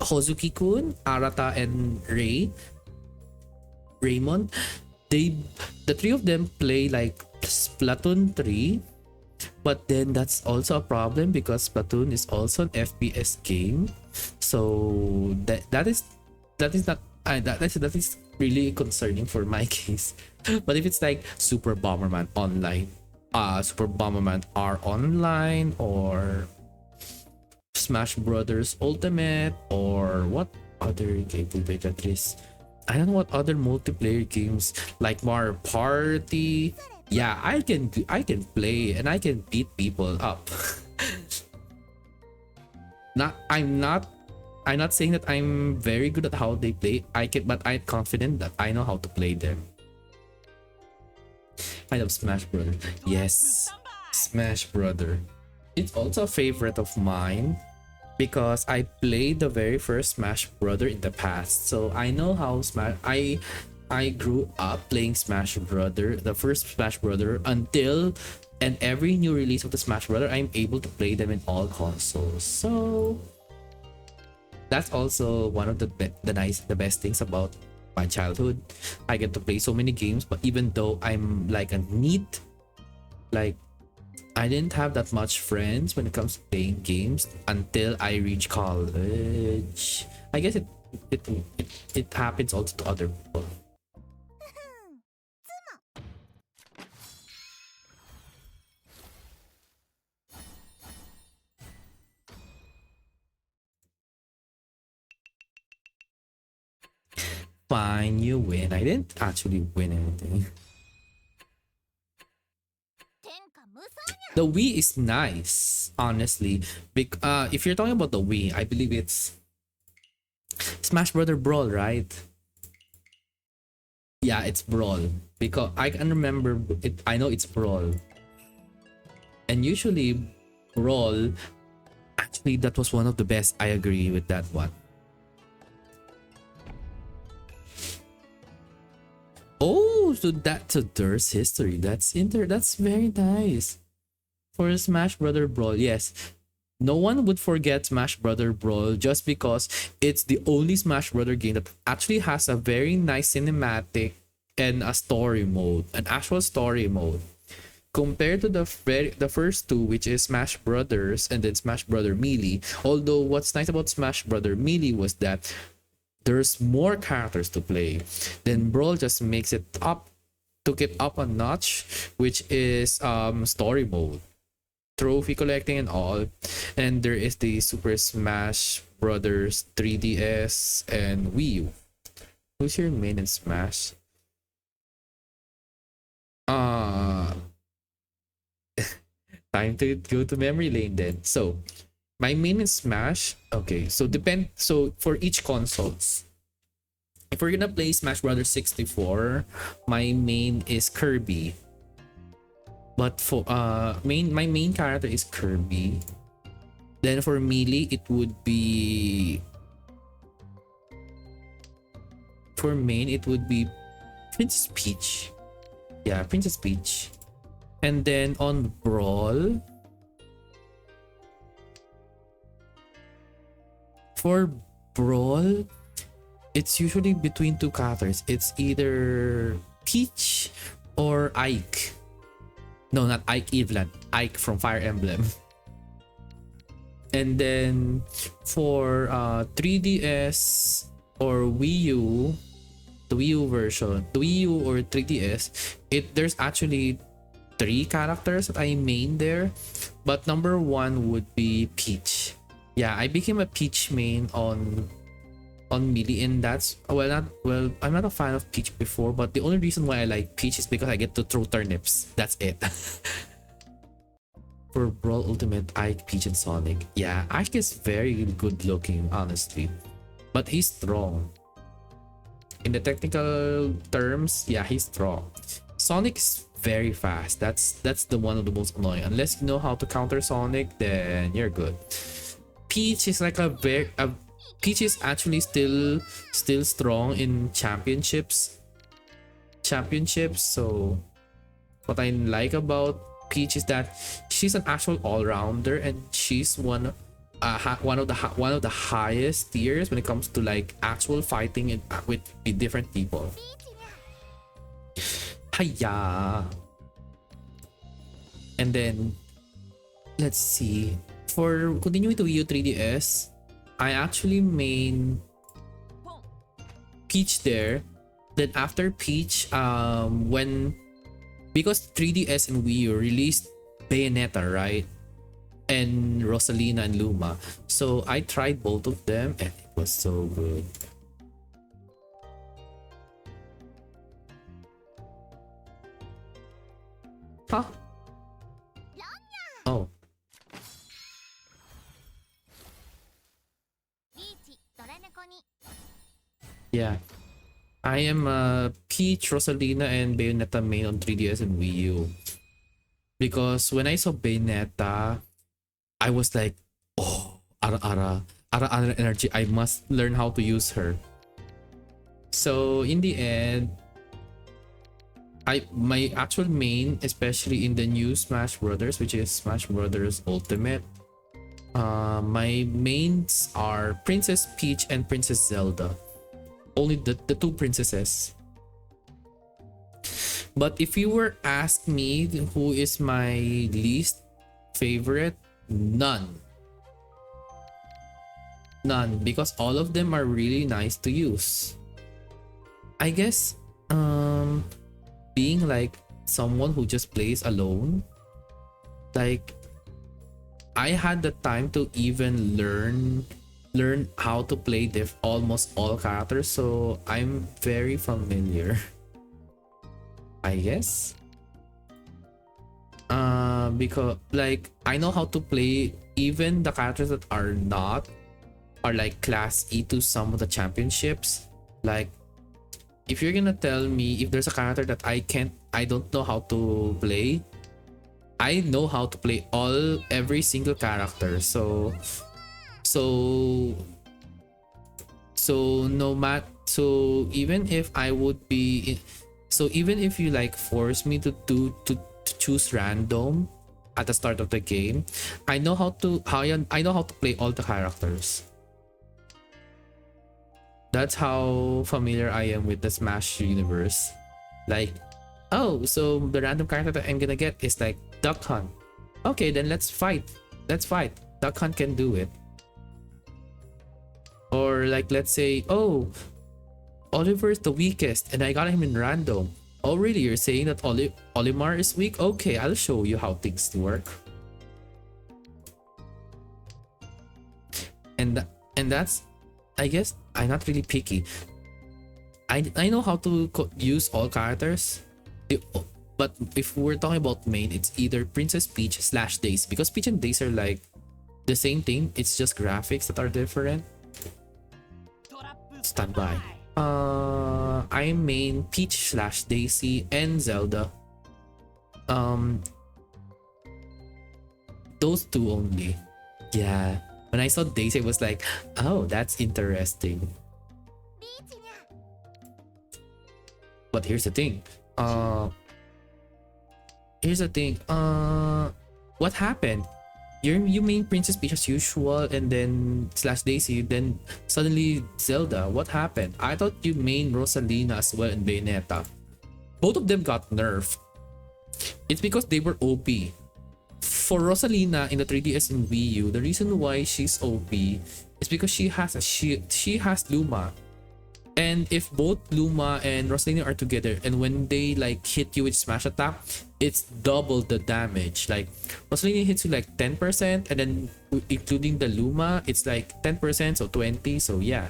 Hozuki-kun, Arata, and Raymond. The three of them play like Splatoon 3, but then that's also a problem because Splatoon is also an FPS game. So that is not that is really concerning for my case. But if it's like Super Bomberman Online, Super Bomberman R Online, or Smash Brothers Ultimate, or what other game will be Tetris? I don't know what other multiplayer games, like Mario Party. Yeah, I can play and I can beat people up. I'm not saying that I'm very good at how they play. But I'm confident that I know how to play them. I love Smash Brother. Yes, Smash Brother. It's also a favorite of mine because I played the very first Smash Brother in the past, so I know how Smash. I grew up playing Smash Brother, the first Smash Brother, until and every new release of the Smash Brother, I'm able to play them in all consoles. So that's also one of the best things about my childhood. I get to play so many games, but even though I'm like a neat, like I didn't have that much friends when it comes to playing games until I reach college. I guess it it happens also to other people. Fine, you win. I didn't actually win anything. The Wii is nice, honestly. If you're talking about the Wii, I believe it's Smash Brother Brawl, right? Yeah, it's Brawl because I can remember it. I know it's Brawl, and usually Brawl. Actually, that was one of the best. I agree with that one. Oh, so there's history. That's very nice for Smash Brother Brawl. Yes, no one would forget Smash Brother Brawl just because it's the only Smash Brother game that actually has a very nice cinematic and a story mode, an actual story mode. Compared to the first two, which is Smash Brothers and then Smash Brother Melee. Although what's nice about Smash Brother Melee was that there's more characters to play. Then Brawl just makes it up, took it up a notch, which is story mode, trophy collecting and all. And there is the Super Smash Brothers 3DS and Wii U. Who's your main in Smash? Uh Time to go to memory lane then. So my main is Smash. Okay, so for each consoles. If we're gonna play Smash Brothers 64, my main is Kirby. But for my main character is Kirby. Then for Melee, it would be for main it would be Princess Peach. Yeah, Princess Peach. And then on Brawl, for Brawl, it's usually between two characters. It's either Peach or Ike. No, not Ike Eveland. Ike from Fire Emblem. And then for 3DS or Wii U, the Wii U version, the Wii U or 3DS, there's actually three characters that I main there, but number one would be Peach. Yeah, I became a Peach main on Melee, and that's I'm not a fan of Peach before, but the only reason why I like Peach is because I get to throw turnips. That's it. For Brawl Ultimate, Ike, Peach, and Sonic. Yeah, Ike is very good looking, honestly, but he's strong. In the technical terms, yeah, he's strong. Sonic is very fast. That's the one of the most annoying. Unless you know how to counter Sonic, then you're good. Peach is like Peach is actually still strong in championships. So what I like about Peach is that she's an actual all-rounder, and she's one of the highest tiers when it comes to like actual fighting with different people. Hiya. And then let's see, for continuing to Wii U 3DS, I actually main Peach there. Then after Peach, because 3DS and Wii U released Bayonetta, right? And Rosalina and Luma. So I tried both of them and it was so good. Huh? Oh. Yeah. I am Peach, Rosalina, and Bayonetta main on 3DS and Wii U. Because when I saw Bayonetta, I was like, oh, Ara energy. I must learn how to use her. So in the end, my actual main, especially in the new Smash Brothers, which is Smash Brothers Ultimate, my mains are Princess Peach and Princess Zelda. Only the two princesses. But if you were asked me who is my least favorite, none. None, because all of them are really nice to use. I guess being like someone who just plays alone, like I had the time to even learn how to play almost all characters, so I'm very familiar. I guess. Because like I know how to play even the characters that are like class E to some of the championships. Like if you're gonna tell me if there's a character that I don't know how to play, I know how to play every single character. So no matter, so even if I would be so even if you like force me to choose random at the start of the game, I know how to play all the characters. That's how familiar I am with the Smash universe. Like, oh, so the random character that I'm gonna get is like Duck Hunt. Okay, then let's fight. Duck Hunt can do it. Or like, let's say, oh, Oliver is the weakest and I got him in random. Oh really, you're saying that Olimar is weak? Okay, I'll show you how things work. And that's, I guess I'm not really picky. I know how to use all characters. But if we're talking about main, it's either Princess Peach / Daisy, because Peach and Daisy are like the same thing, it's just graphics that are different. Stand by. I main Peach / Daisy and Zelda. Those two only. Yeah. When I saw Daisy, I was like, oh, that's interesting. But here's the thing. What happened? You main Princess Peach as usual, and then / Daisy, then suddenly Zelda. What happened? I thought you main Rosalina as well and Bayonetta. Both of them got nerfed. It's because they were OP. For Rosalina in the 3DS and Wii U, the reason why she's OP is because she has Luma. And if both Luma and Rosalina are together, and when they like hit you with smash attack, it's double the damage. Like Rosalina hits you like 10%, and then including the Luma, it's like 10%, so 20. So yeah,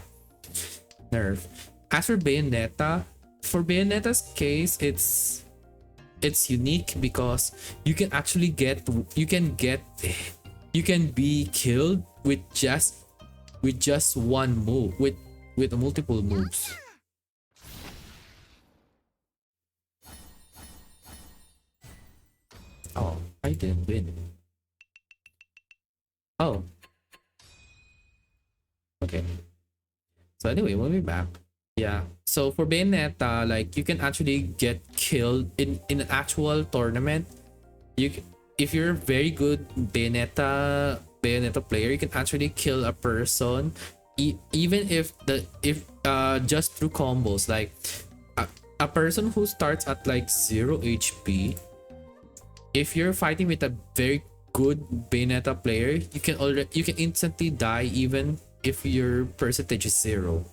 nerf. As for Bayonetta, for Bayonetta's case, it's unique because you can be killed with just one move, with multiple moves. Oh, I didn't win. Oh, okay. So anyway, we'll be back. Yeah. So for Bayonetta, like you can actually get killed in an actual tournament. If you're a very good Bayonetta player, you can actually kill a person, even if just through combos. Like a person who starts at like 0 HP, if you're fighting with a very good Bayonetta player, you can instantly die even if your percentage is 0.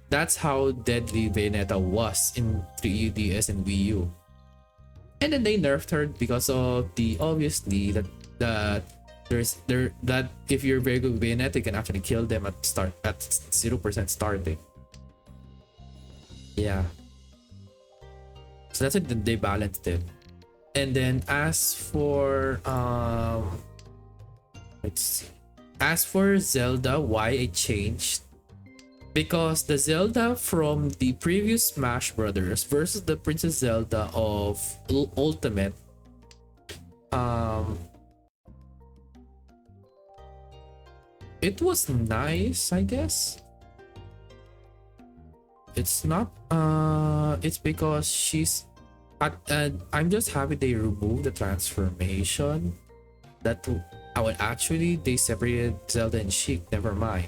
That's how deadly Bayonetta was in 3DS and Wii U. And then they nerfed her because of obviously that if you're very good with Bayonetta, you can actually kill them at 0% starting. Yeah. So that's what they balanced it. And then as for let's see. As for Zelda, why I changed Because the Zelda from the previous Smash Brothers versus the Princess Zelda of Ultimate, um, it was nice, I guess. It's not. It's because she's. I'm just happy they removed the transformation. That would actually they separated Zelda and Sheik. Never mind.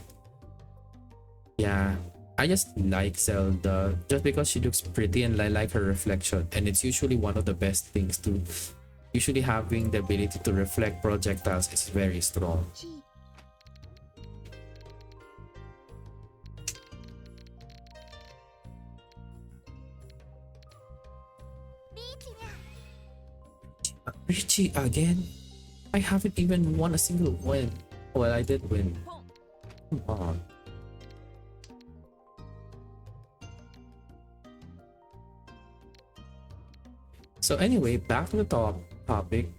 Yeah, I just like Zelda just because she looks pretty and I like her reflection, and it's usually one of the best things to. Usually having the ability to reflect projectiles is very strong. Richie again? I haven't even won a single win. Well, I did win. Come on. So anyway, back to the topic.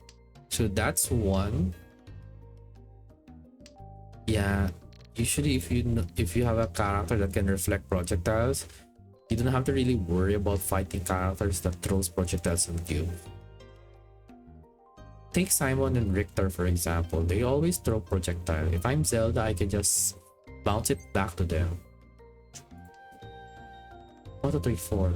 So that's one. Yeah, usually if you have a character that can reflect projectiles, you don't have to really worry about fighting characters that throws projectiles at you. Take Simon and Richter for example. They always throw projectile. If I'm Zelda, I can just bounce it back to them. 1, 2, 3, 4.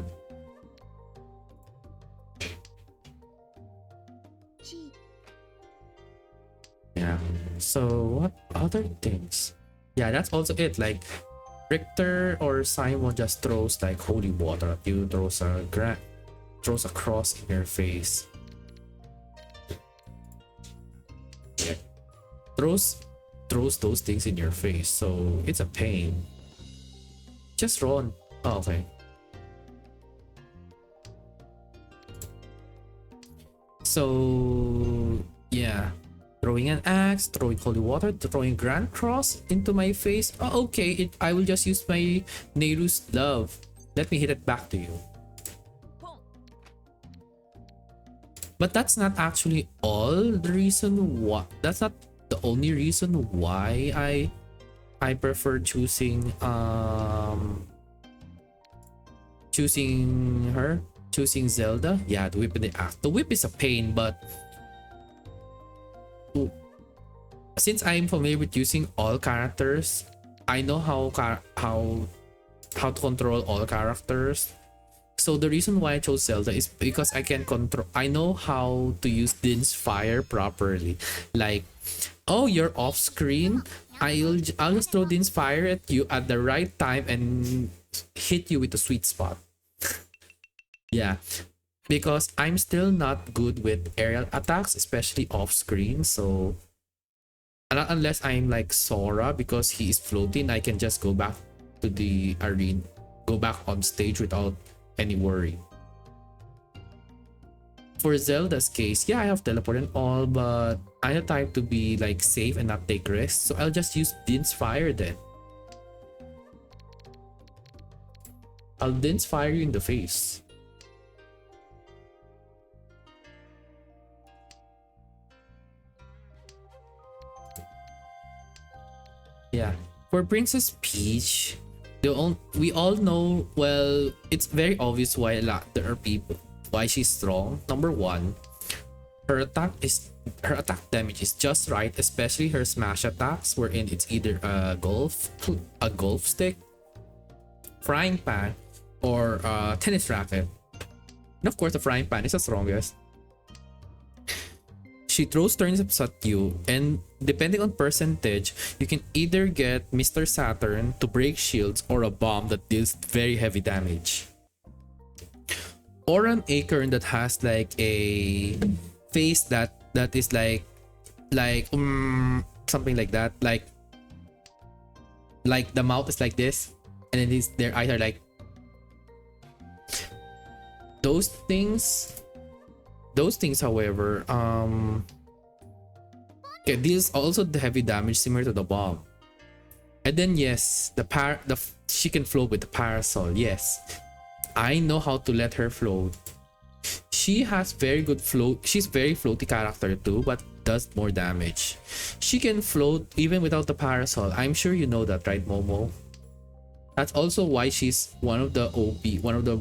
Yeah. So what other things? Yeah, that's also it. Like Richter or Simon just throws like holy water at you, throws a cross in your face. Yeah. Throws those things in your face, so it's a pain. Just run. Oh, okay. So yeah. Throwing an axe, throwing holy water, throwing grand cross into my face. Oh, okay, I will just use my Nehru's love. Let me hit it back to you. But that's not actually all the reason why. That's not the only reason why I prefer choosing choosing Zelda. Yeah, the whip and the axe. The whip is a pain, but since I'm familiar with using all characters, I know how to control all characters. So the reason why I chose Zelda is because I know how to use Din's fire properly. Like, oh, you're off screen. I'll just throw Din's fire at you at the right time and hit you with the sweet spot. Yeah. Because I'm still not good with aerial attacks, especially off screen. So not unless I'm like Sora, because he is floating, I can just go back to the arena, go back on stage without any worry. For Zelda's case, yeah, I have teleport and all, but I'm the type to be like safe and not take risks, so I'll just use Din's fire then. I'll Din's fire you in the face. Yeah, for Princess Peach, we all know, well, it's very obvious why there are people why she's strong. Number one, her attack damage is just right, especially her smash attacks, wherein it's either a golf stick, frying pan, or a tennis racket. And of course, the frying pan is the strongest. She throws turnips at you, and depending on percentage, you can either get Mr. Saturn to break shields or a bomb that deals very heavy damage. Or an acorn that has like a face that is like something like that, like the mouth is like this, and then their eyes are like those things. However, it deals also the heavy damage similar to the bomb. And then yes, she can float with the parasol. Yes, I know how to let her float. She has very good float. She's very floaty character too, but does more damage. She can float even without the parasol. I'm sure you know that, right, Momo? That's also why she's one of the OP, one of the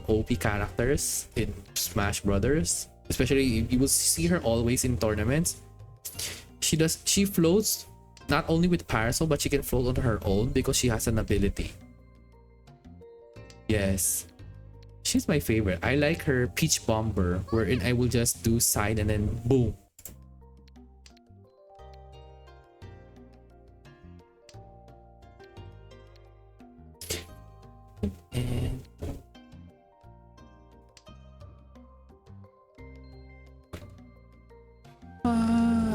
OP characters in Smash Brothers. Especially if you will see her always in tournaments. She floats not only with parasol, but she can float on her own because she has an ability. Yes. She's my favorite. I like her Peach Bomber, wherein I will just do side and then boom. And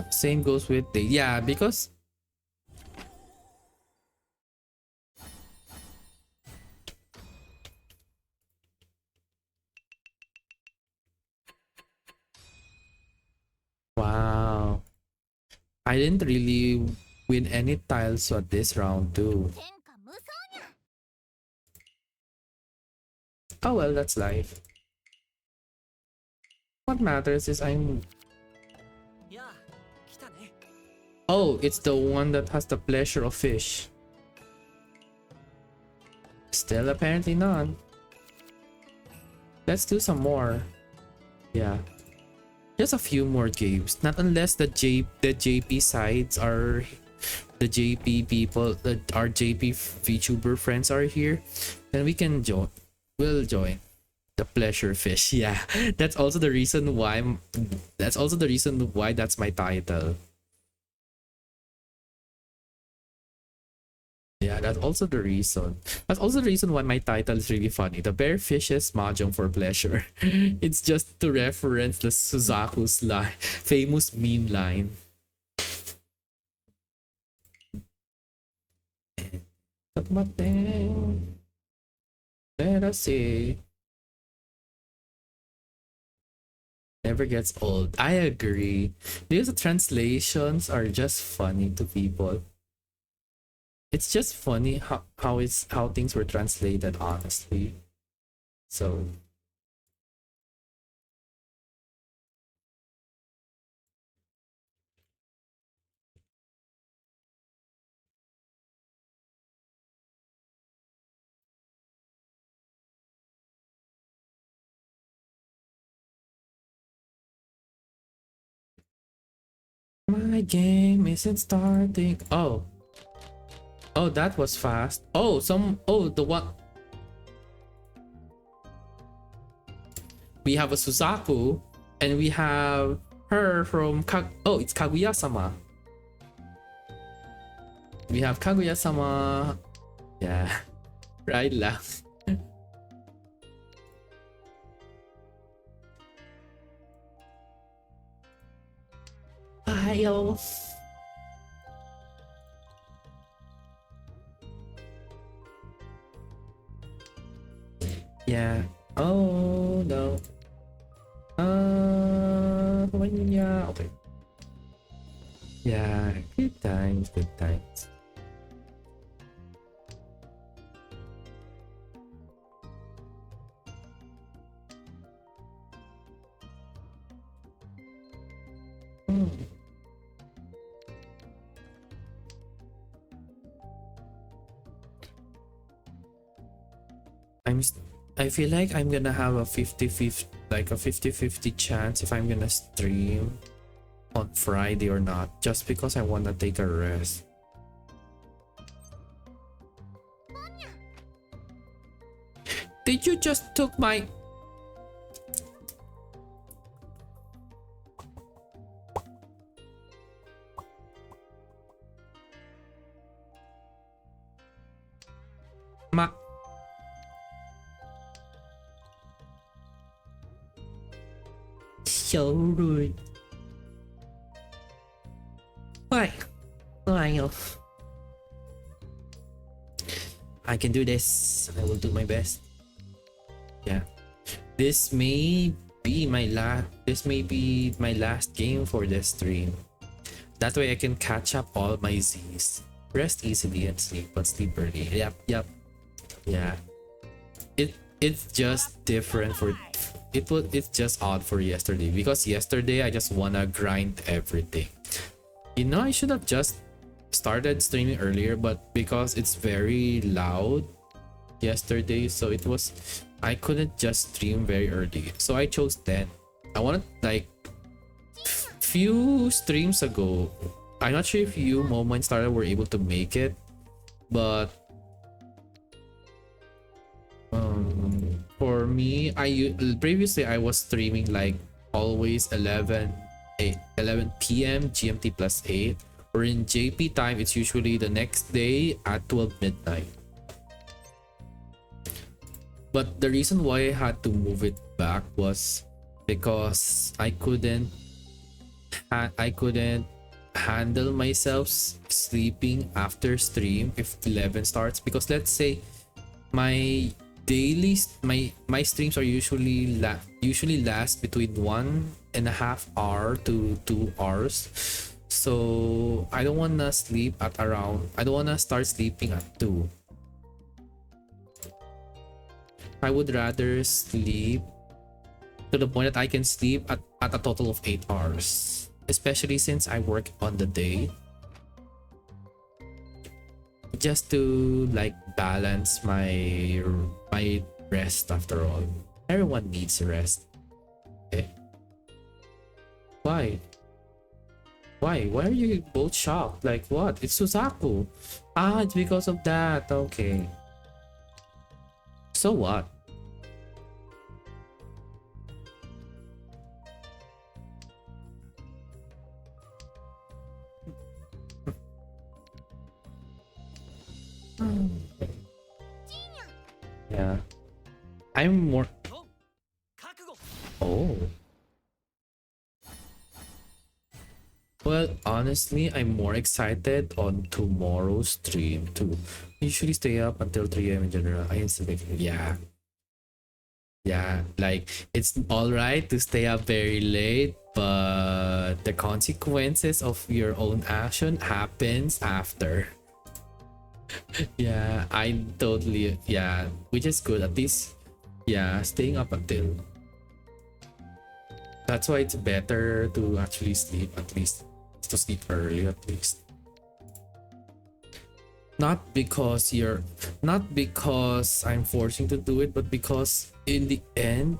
same goes with the, yeah, because wow, I didn't really win any tiles at this round too. Oh well, that's life. What matters is I'm... Oh, it's the one that has the pleasure of fish. Still apparently none. Let's do some more. Yeah. Just a few more games. Not unless the JP sides are... The JP people, our JP VTuber friends are here. Then we can join. We'll join. The pleasure fish. Yeah. That's also the reason why that's my title. Yeah, that's also the reason. That's also the reason why my title is really funny. The bear fishes Mahjong for pleasure. It's just to reference the Suzaku's line, famous meme line. Let us see. Never gets old. I agree. Because the translations are just funny to people. It's just funny how things were translated, honestly. So my game isn't starting. Oh, that was fast. Oh, the one. We have a Suzaku, and we have her from it's Kaguya-sama. We have Kaguya-sama. Yeah, right lang. Ayo. Yeah. Oh no. Yeah. Okay. Yeah. Good times. Good times. I feel like I'm gonna have a 50-50 chance if I'm gonna stream on Friday or not, just because I wanna take a rest. Did you just took my... So rude. Why? I can do this. I will do my best. Yeah. This may be my last game for this stream. That way I can catch up all my Z's. Rest easily and sleep, but sleep early. Yep. Yeah. It's just different for... It's just odd for yesterday, because yesterday I just wanna grind everything. You know, I should have just started streaming earlier, but because it's very loud yesterday, so it was I couldn't just stream very early. So I chose 10. I wanted like few streams ago. I'm not sure if you, Moment Starter, were able to make it, but for me, previously I was streaming like always 11 p.m. GMT plus 8, or in JP time it's usually the next day at 12 midnight. But the reason why I had to move it back was because I couldn't handle myself sleeping after stream if 11 starts, because let's say my my streams are usually last between 1.5 hour to 2 hours, so I don't wanna start sleeping at 2. I would rather sleep to the point that I can sleep at a total of 8 hours, especially since I work on the day, just to like balance my rest. After all, everyone needs rest. Okay. Why why are you both shocked? Like, what? It's Suzaku. Ah, it's because of that. Okay, so what? Yeah, I'm more. Oh, well, honestly, I'm more excited on tomorrow's stream too. Usually stay up until 3 a.m. in general. I instantly, yeah, like it's all right to stay up very late, but the consequences of your own action happens after. Yeah, I totally, yeah, which is good. At least, yeah, staying up until. That's why it's better to actually sleep, at least to sleep early at least. Not because I'm forcing to do it, but because in the end,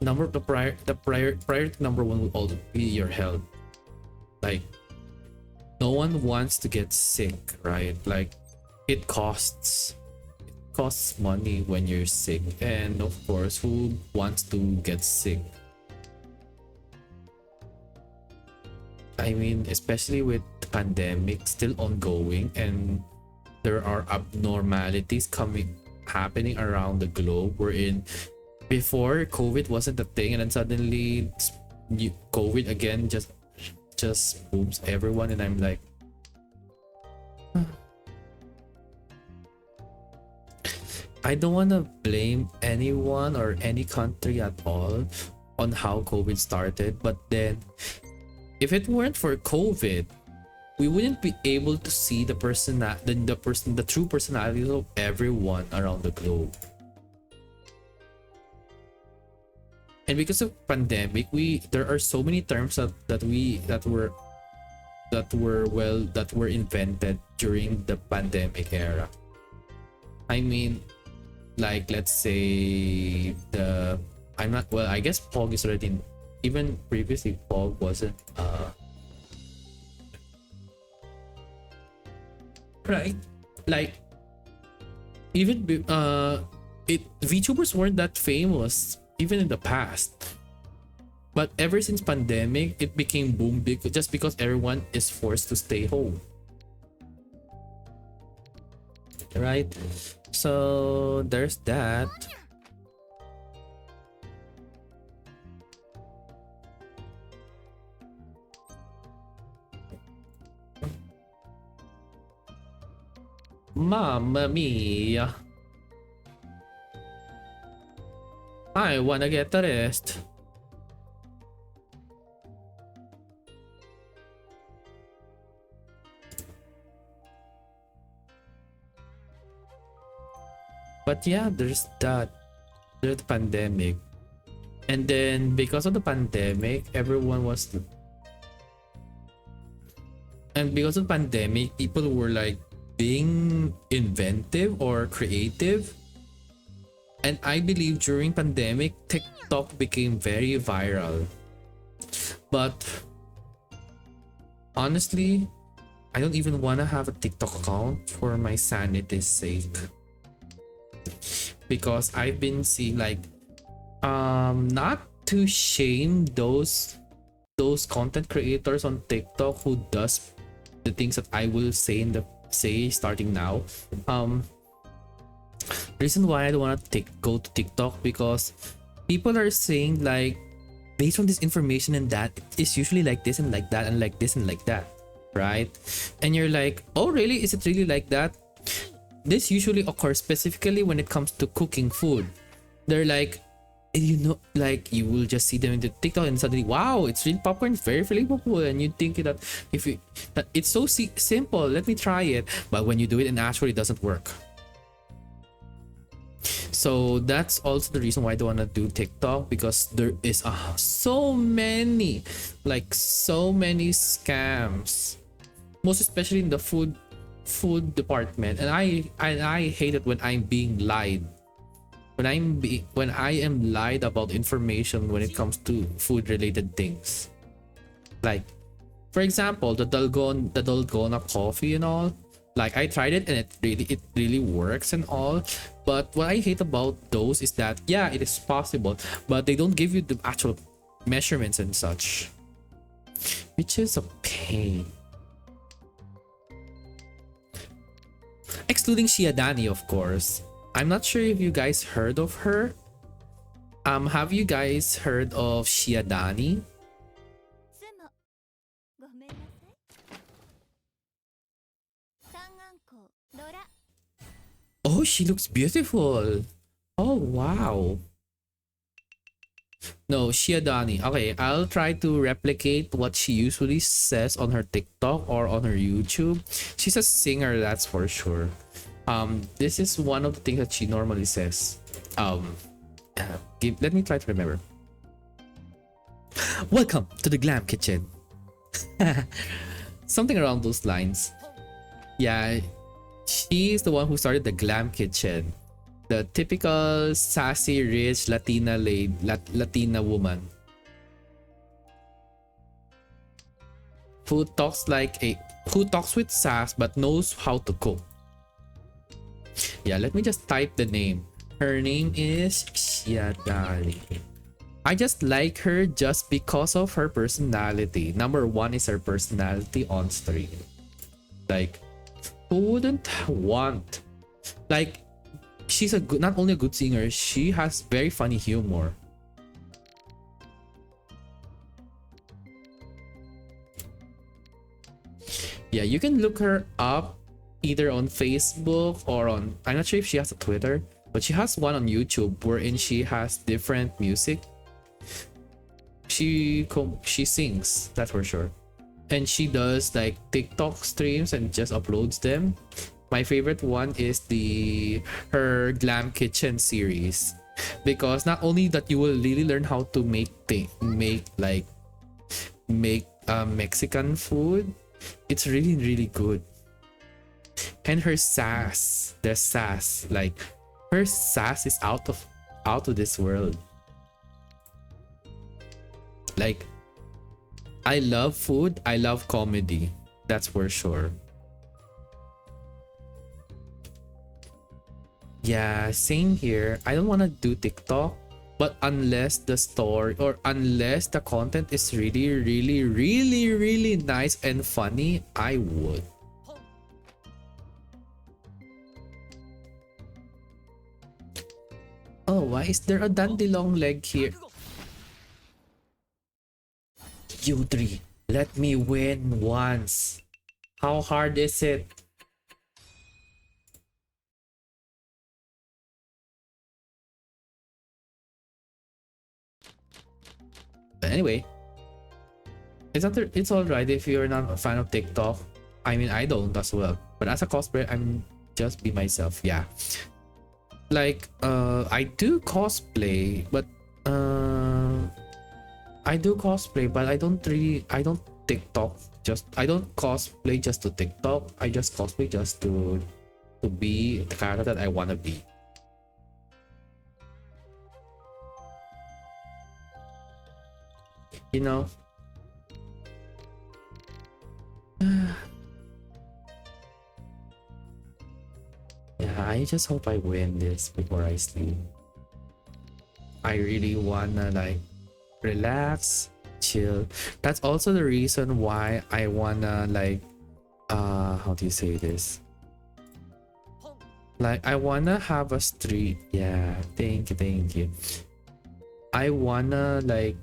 priority number one will always be your health. Like, no one wants to get sick, right? Like, it costs money when you're sick, and of course, who wants to get sick? I mean, especially with the pandemic still ongoing, and there are abnormalities happening around the globe. We're in before COVID wasn't a thing, and then suddenly COVID again just booms everyone, and I'm like, I don't want to blame anyone or any country at all on how COVID started, but then if it weren't for COVID, we wouldn't be able to see the true personalities of everyone around the globe. And because of pandemic, there are so many terms that were invented during the pandemic era. I mean, like, let's say I'm not, well, I guess Pog is already even previously Pog wasn't right, like, even VTubers weren't that famous even in the past, but ever since pandemic it became boom just because everyone is forced to stay home, right? So there's that. Mamma mia, I wanna get the rest. But yeah, there's the pandemic, and then because of the pandemic, everyone was And because of pandemic, people were like being inventive or creative. And I believe during pandemic, TikTok became very viral. But honestly, I don't even want to have a TikTok account for my sanity's sake. Because I've been seeing like not to shame those content creators on TikTok who does the things that I will say starting now. Reason why I don't want to go to TikTok, because people are saying like, based on this information and that, it's usually like this and like that and like this and like that, right? And you're like, oh really, is it really like that? This usually occurs specifically when it comes to cooking food. They're like, you know, like you will just see them in the TikTok and suddenly, wow, it's really popcorn, very flavorful, and you think that that it's so simple, let me try it. But when you do it and actually it doesn't work. So that's also the reason why I don't want to do TikTok, because there is so many scams, most especially in the food department. And I hate it when I'm being lied, when I am lied about information when it comes to food related things. Like for example, the dalgona coffee and all. Like I tried it and it really works and all, but what I hate about those is that yeah, it is possible, but they don't give you the actual measurements and such, which is a pain. Excluding Shiadani, of course. I'm not sure if you guys heard of her. Have you guys heard of Shiadani? Oh, she looks beautiful. Oh, wow. No, Shiadani. Okay, I'll try to replicate what she usually says on her TikTok or on her YouTube. She's a singer, that's for sure. This is one of the things that she normally says. Let me try to remember. Welcome to the Glam Kitchen. Something around those lines. Yeah, she's the one who started the Glam Kitchen. The typical sassy, rich Latina woman who talks with sass but knows how to cook. Yeah, let me just type the name. Her name is Shiadani. I just like her just because of her personality. Number one is her personality on stream. Like, who wouldn't want? Like, she's not only a good singer, she has very funny humor. Yeah, you can look her up either on Facebook or on, I'm not sure if she has a Twitter, but she has one on YouTube wherein she has different music. She sings, that's for sure. And she does like TikTok streams and just uploads them. My favorite one is her Glam Kitchen series, because not only that you will really learn how to make Mexican food, it's really, really good. And her sass, like her sass is out of this world. Like, I love food, I love comedy, that's for sure. Yeah, same here. I don't want to do TikTok, but unless the story or unless the content is really, really, really, really nice and funny, I would. Oh, why is there a dandy long leg here? You three, let me win once. How hard is it? But anyway, it's alright if you're not a fan of TikTok. I mean, I don't as well. But as a cosplayer, I'm just be myself. Yeah. Like, I do cosplay, but I don't TikTok. Just I don't cosplay just to TikTok. I just cosplay just to be the character that I wanna be. You know? Yeah, I just hope I win this before I sleep. I really wanna like relax, chill. That's also the reason why I wanna like how do you say this? Like I wanna have a street. Yeah, thank you, thank you. I wanna like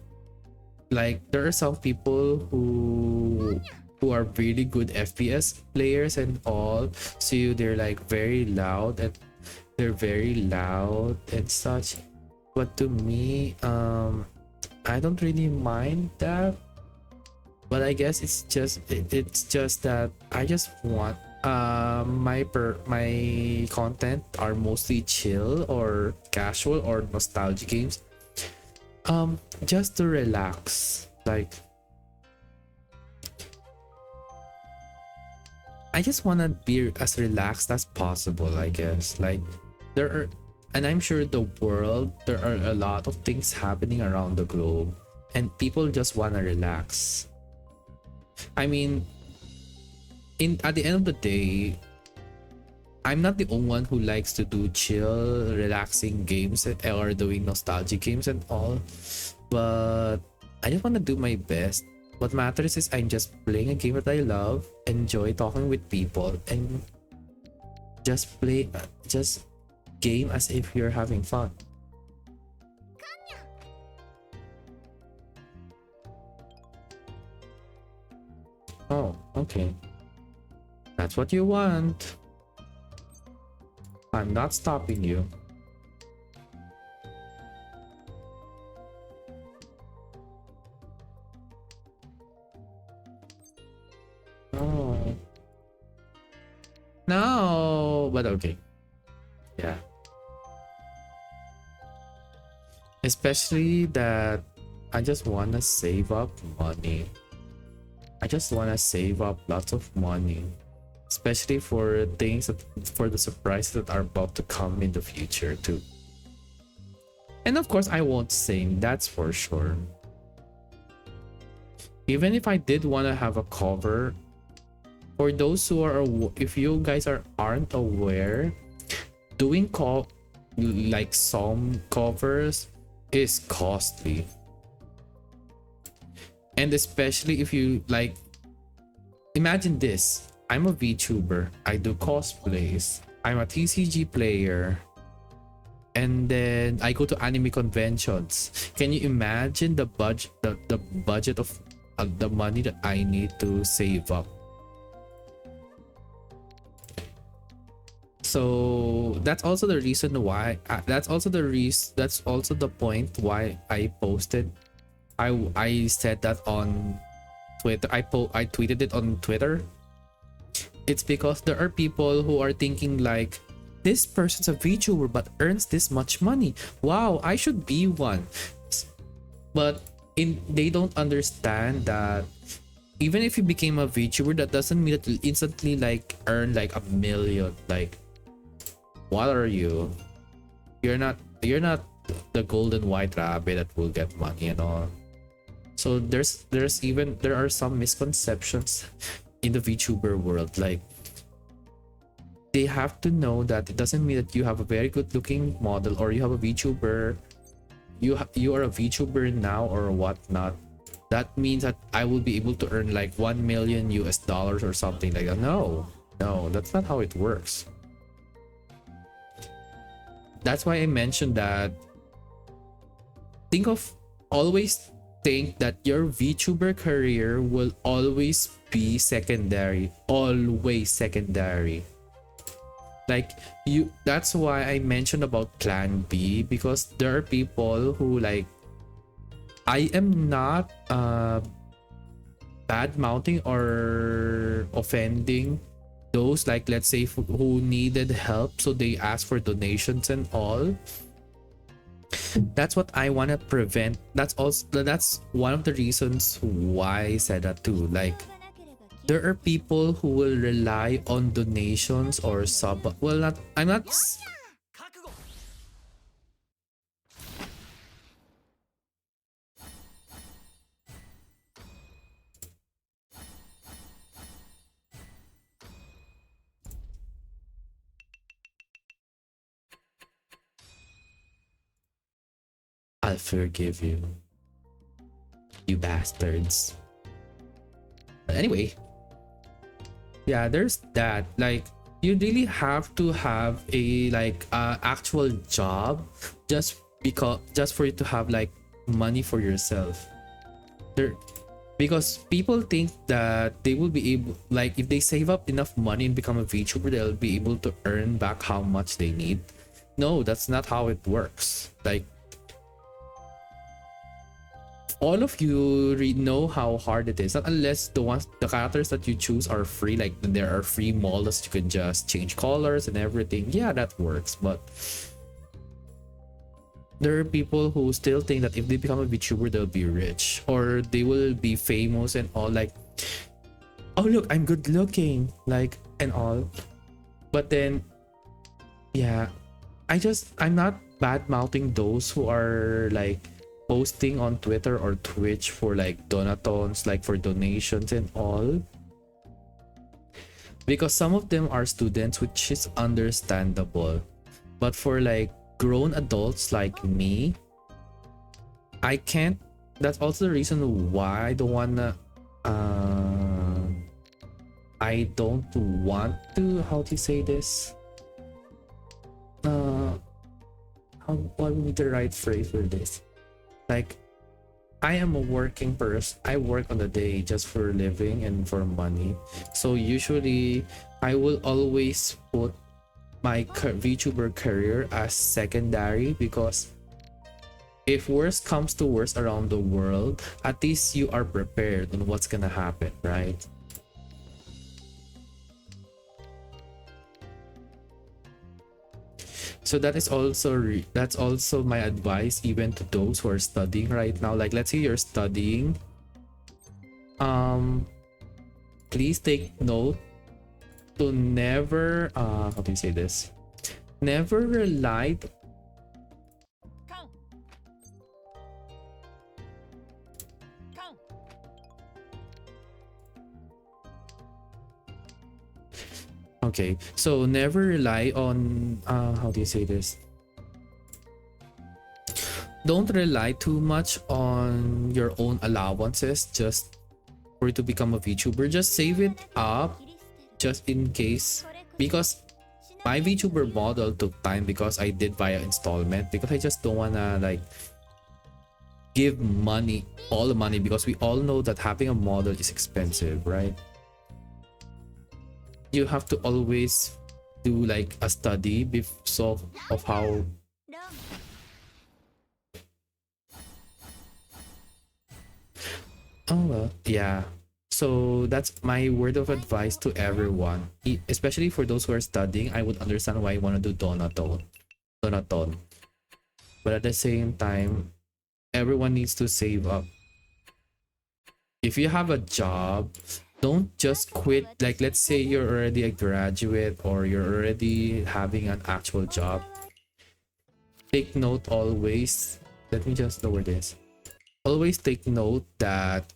there are some people who are really good FPS players and all. So they're like very loud and such. But to me, I don't really mind that. But I guess it's just that I just want my content are mostly chill or casual or nostalgia games. Just to relax. Like I just wanna be as relaxed as possible, I guess. Like there are, and I'm sure there are a lot of things happening around the globe and people just wanna relax. I mean, at the end of the day, I'm not the only one who likes to do chill, relaxing games or doing nostalgic games and all, but I just want to do my best. What matters is I'm just playing a game that I love, enjoy talking with people, and just game as if you're having fun. Oh, okay. That's what you want. I'm not stopping you. Oh. No, but okay. Yeah. Especially that I just want to save up money. I just want to save up lots of money, especially for things for the surprises that are about to come in the future too. And of course I won't sing, that's for sure. Even if I did want to have a cover, for those who are, if you guys aren't aware, doing like song covers is costly. And especially if you like, imagine this, I'm a VTuber, I do cosplays, I'm a TCG player, and then I go to anime conventions. Can you imagine the budget, the budget of the money that I need to save up? So that's also the reason why that's also the point why I posted, I said that on Twitter. I tweeted it on Twitter. It's because there are people who are thinking like, this person's a VTuber but earns this much money, wow, I should be one. But they don't understand that even if you became a VTuber, that doesn't mean that you instantly like earn like $1 million. Like, what are you? You're not the golden white rabbit that will get money and all. So there are some misconceptions in the VTuber world. Like, they have to know that it doesn't mean that you have a very good looking model or you have a VTuber, you are a VTuber now or whatnot, that means that I will be able to earn like $1 million or something like that. No, that's not how it works. That's why I mentioned that always think that your VTuber career will always be secondary. Always secondary. Like, that's why I mentioned about Plan B, because there are people who like, I am not bad mouthing or offending those, like, let's say who needed help, so they ask for donations and all. That's what I want to prevent. That's one of the reasons why I said that too. Like, there are people who will rely on donations or sub. Well, not. I'm not. I'll forgive you, you bastards. But anyway, yeah, there's that. Like, you really have to have a actual job just for you to have like money for yourself. There, because people think that they will be able, like, if they save up enough money and become a VTuber, they'll be able to earn back how much they need. No, that's not how it works. Like, all of you know how hard it is, not unless the characters that you choose are free. Like, there are free models, you can just change colors and everything. Yeah, that works. But there are people who still think that if they become a VTuber, they'll be rich or they will be famous and all. Like, oh look, I'm good looking, like, and all. But then, yeah, I'm not bad mouthing those who are like posting on Twitter or Twitch for like donatons, like for donations and all, because some of them are students, which is understandable. But for like grown adults like me, I can't. That's also the reason why I don't want to, how do you say this, what would be the right phrase for this? Like, I am a working person. I work on the day just for living and for money. So usually I will always put my VTuber career as secondary, because if worst comes to worst around the world, at least you are prepared on what's gonna happen, right? So that's also my advice, even to those who are studying right now. Like, let's say you're studying, please take note to never how do you say this, never rely. Okay, so never rely on how do you say this, don't rely too much on your own allowances just for you to become a VTuber. Just save it up just in case, because my VTuber model took time because I did via installment, because I just don't wanna like give money, all the money, because we all know that having a model is expensive, right? You have to always do like a study of how. Oh well, yeah. So that's my word of advice to everyone, especially for those who are studying. I would understand why you want to do donaton, but at the same time, everyone needs to save up. If you have a job, don't just quit. Like, let's say you're already a graduate or you're already having an actual job. Take note always. Let me just lower this. Always take note that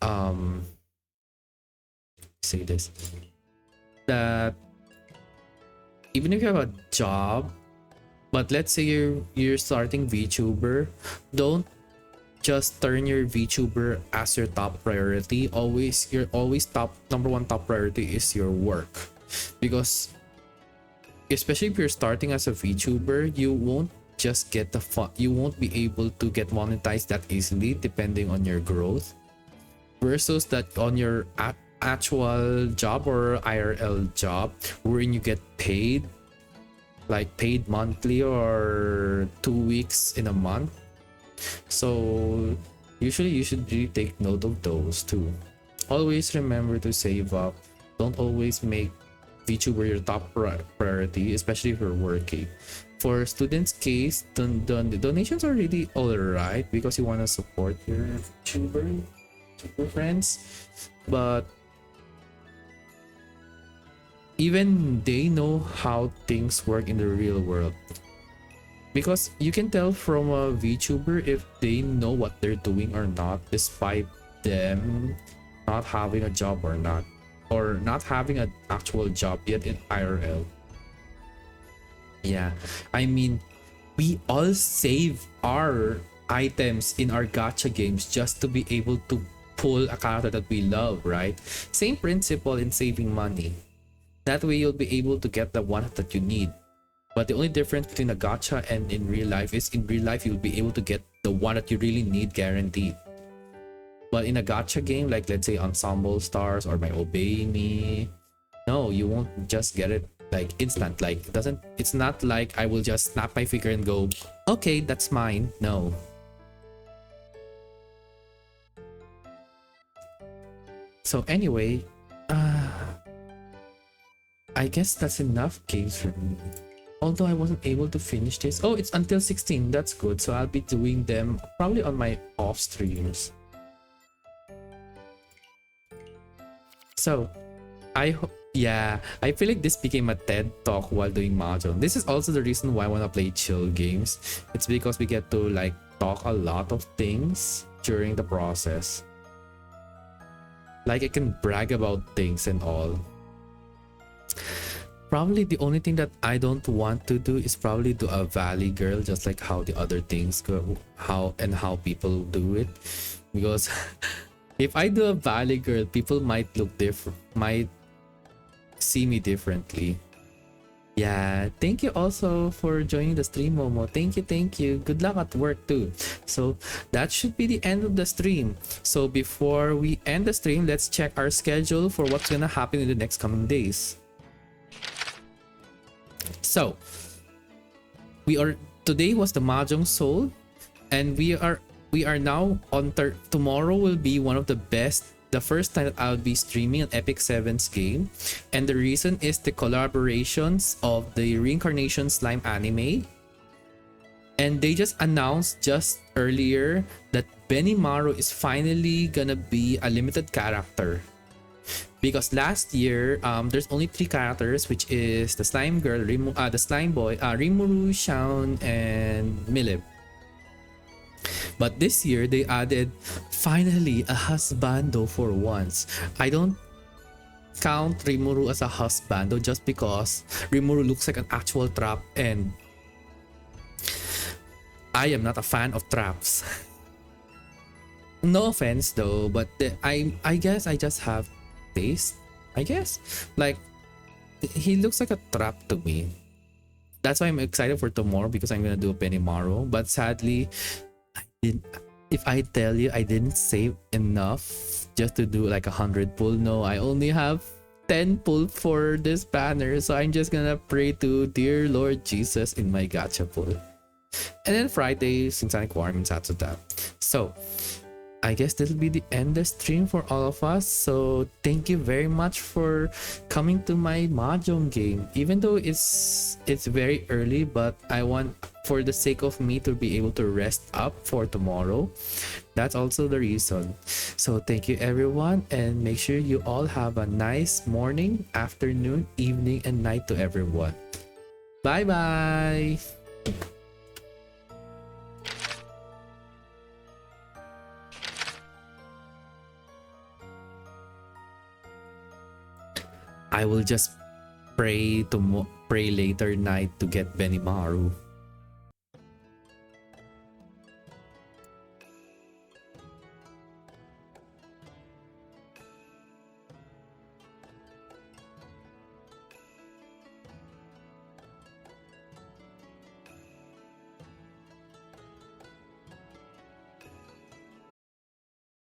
say this, that even if you have a job, but let's say you're starting VTuber, don't just turn your VTuber as your top priority. Your number one top priority is your work, because especially if you're starting as a VTuber, you won't just get the fun. You won't be able to get monetized that easily depending on your growth, versus that on your actual job or IRL job, wherein you get paid, like paid monthly or 2 weeks in a month. So usually you should really take note of those too. Always remember to save up. Don't always make VTuber your top priority, especially if you're working. For students' case, the donations are really all right because you want to support your tuber friends, but even they know how things work in the real world, because you can tell from a VTuber if they know what they're doing or not, despite them not having a job or not, or not having an actual job yet in IRL. Yeah, I mean, we all save our items in our gacha games just to be able to pull a character that we love, right? Same principle in saving money. That way you'll be able to get the one that you need. But the only difference between a gacha and in real life is in real life you'll be able to get the one that you really need guaranteed. But in a gacha game, like let's say Ensemble Stars or My Obey Me, no, you won't just get it like instant. Like it's not like I will just snap my finger and go, okay, that's mine. No. So anyway, I guess that's enough games for me. Although I wasn't able to finish this. Oh, it's until 16. That's good. So I'll be doing them probably on my off streams. So I hope, yeah, I feel like this became a TED talk while doing Mahjong. This is also the reason why I want to play chill games. It's because we get to like talk a lot of things during the process. Like I can brag about things and all. Probably the only thing that I don't want to do is probably do a valley girl, just like how the other things go, how people do it. Because if I do a valley girl, people might look different, might see me differently. Yeah, thank you also for joining the stream, Momo. Thank you. Good luck at work too. So that should be the end of the stream. So before we end the stream, let's check our schedule for what's gonna happen in the next coming days. So today was the Mahjong Soul, and we are now on tomorrow will be one of the first time that I'll be streaming an Epic 7's game, and the reason is the collaborations of the Reincarnation Slime anime, and they just announced just earlier that Benimaru is finally gonna be a limited character. Because last year, there's only 3 characters, which is the slime girl, the slime boy, Rimuru, Shaun, and Milib. But this year, they added finally a husbando for once. I don't count Rimuru as a husbando just because Rimuru looks like an actual trap, and I am not a fan of traps. No offense though, but I guess I just have taste, I guess. Like, he looks like a trap to me. That's why I'm excited for tomorrow, because I'm gonna do a Benimaru. But sadly, if I tell you I didn't save enough just to do like 100 pull, no, I only have 10 pull for this banner. So I'm just gonna pray to dear Lord Jesus in my gacha pull. And then Friday, Synchronic Warm and Satsuta. So I guess this will be the end of the stream for all of us. So thank you very much for coming to my Mahjong game. Even though it's very early, but I want, for the sake of me, to be able to rest up for tomorrow. That's also the reason. So thank you everyone, and make sure you all have a nice morning, afternoon, evening, and night to everyone. Bye bye. I will just pray later night to get Benimaru.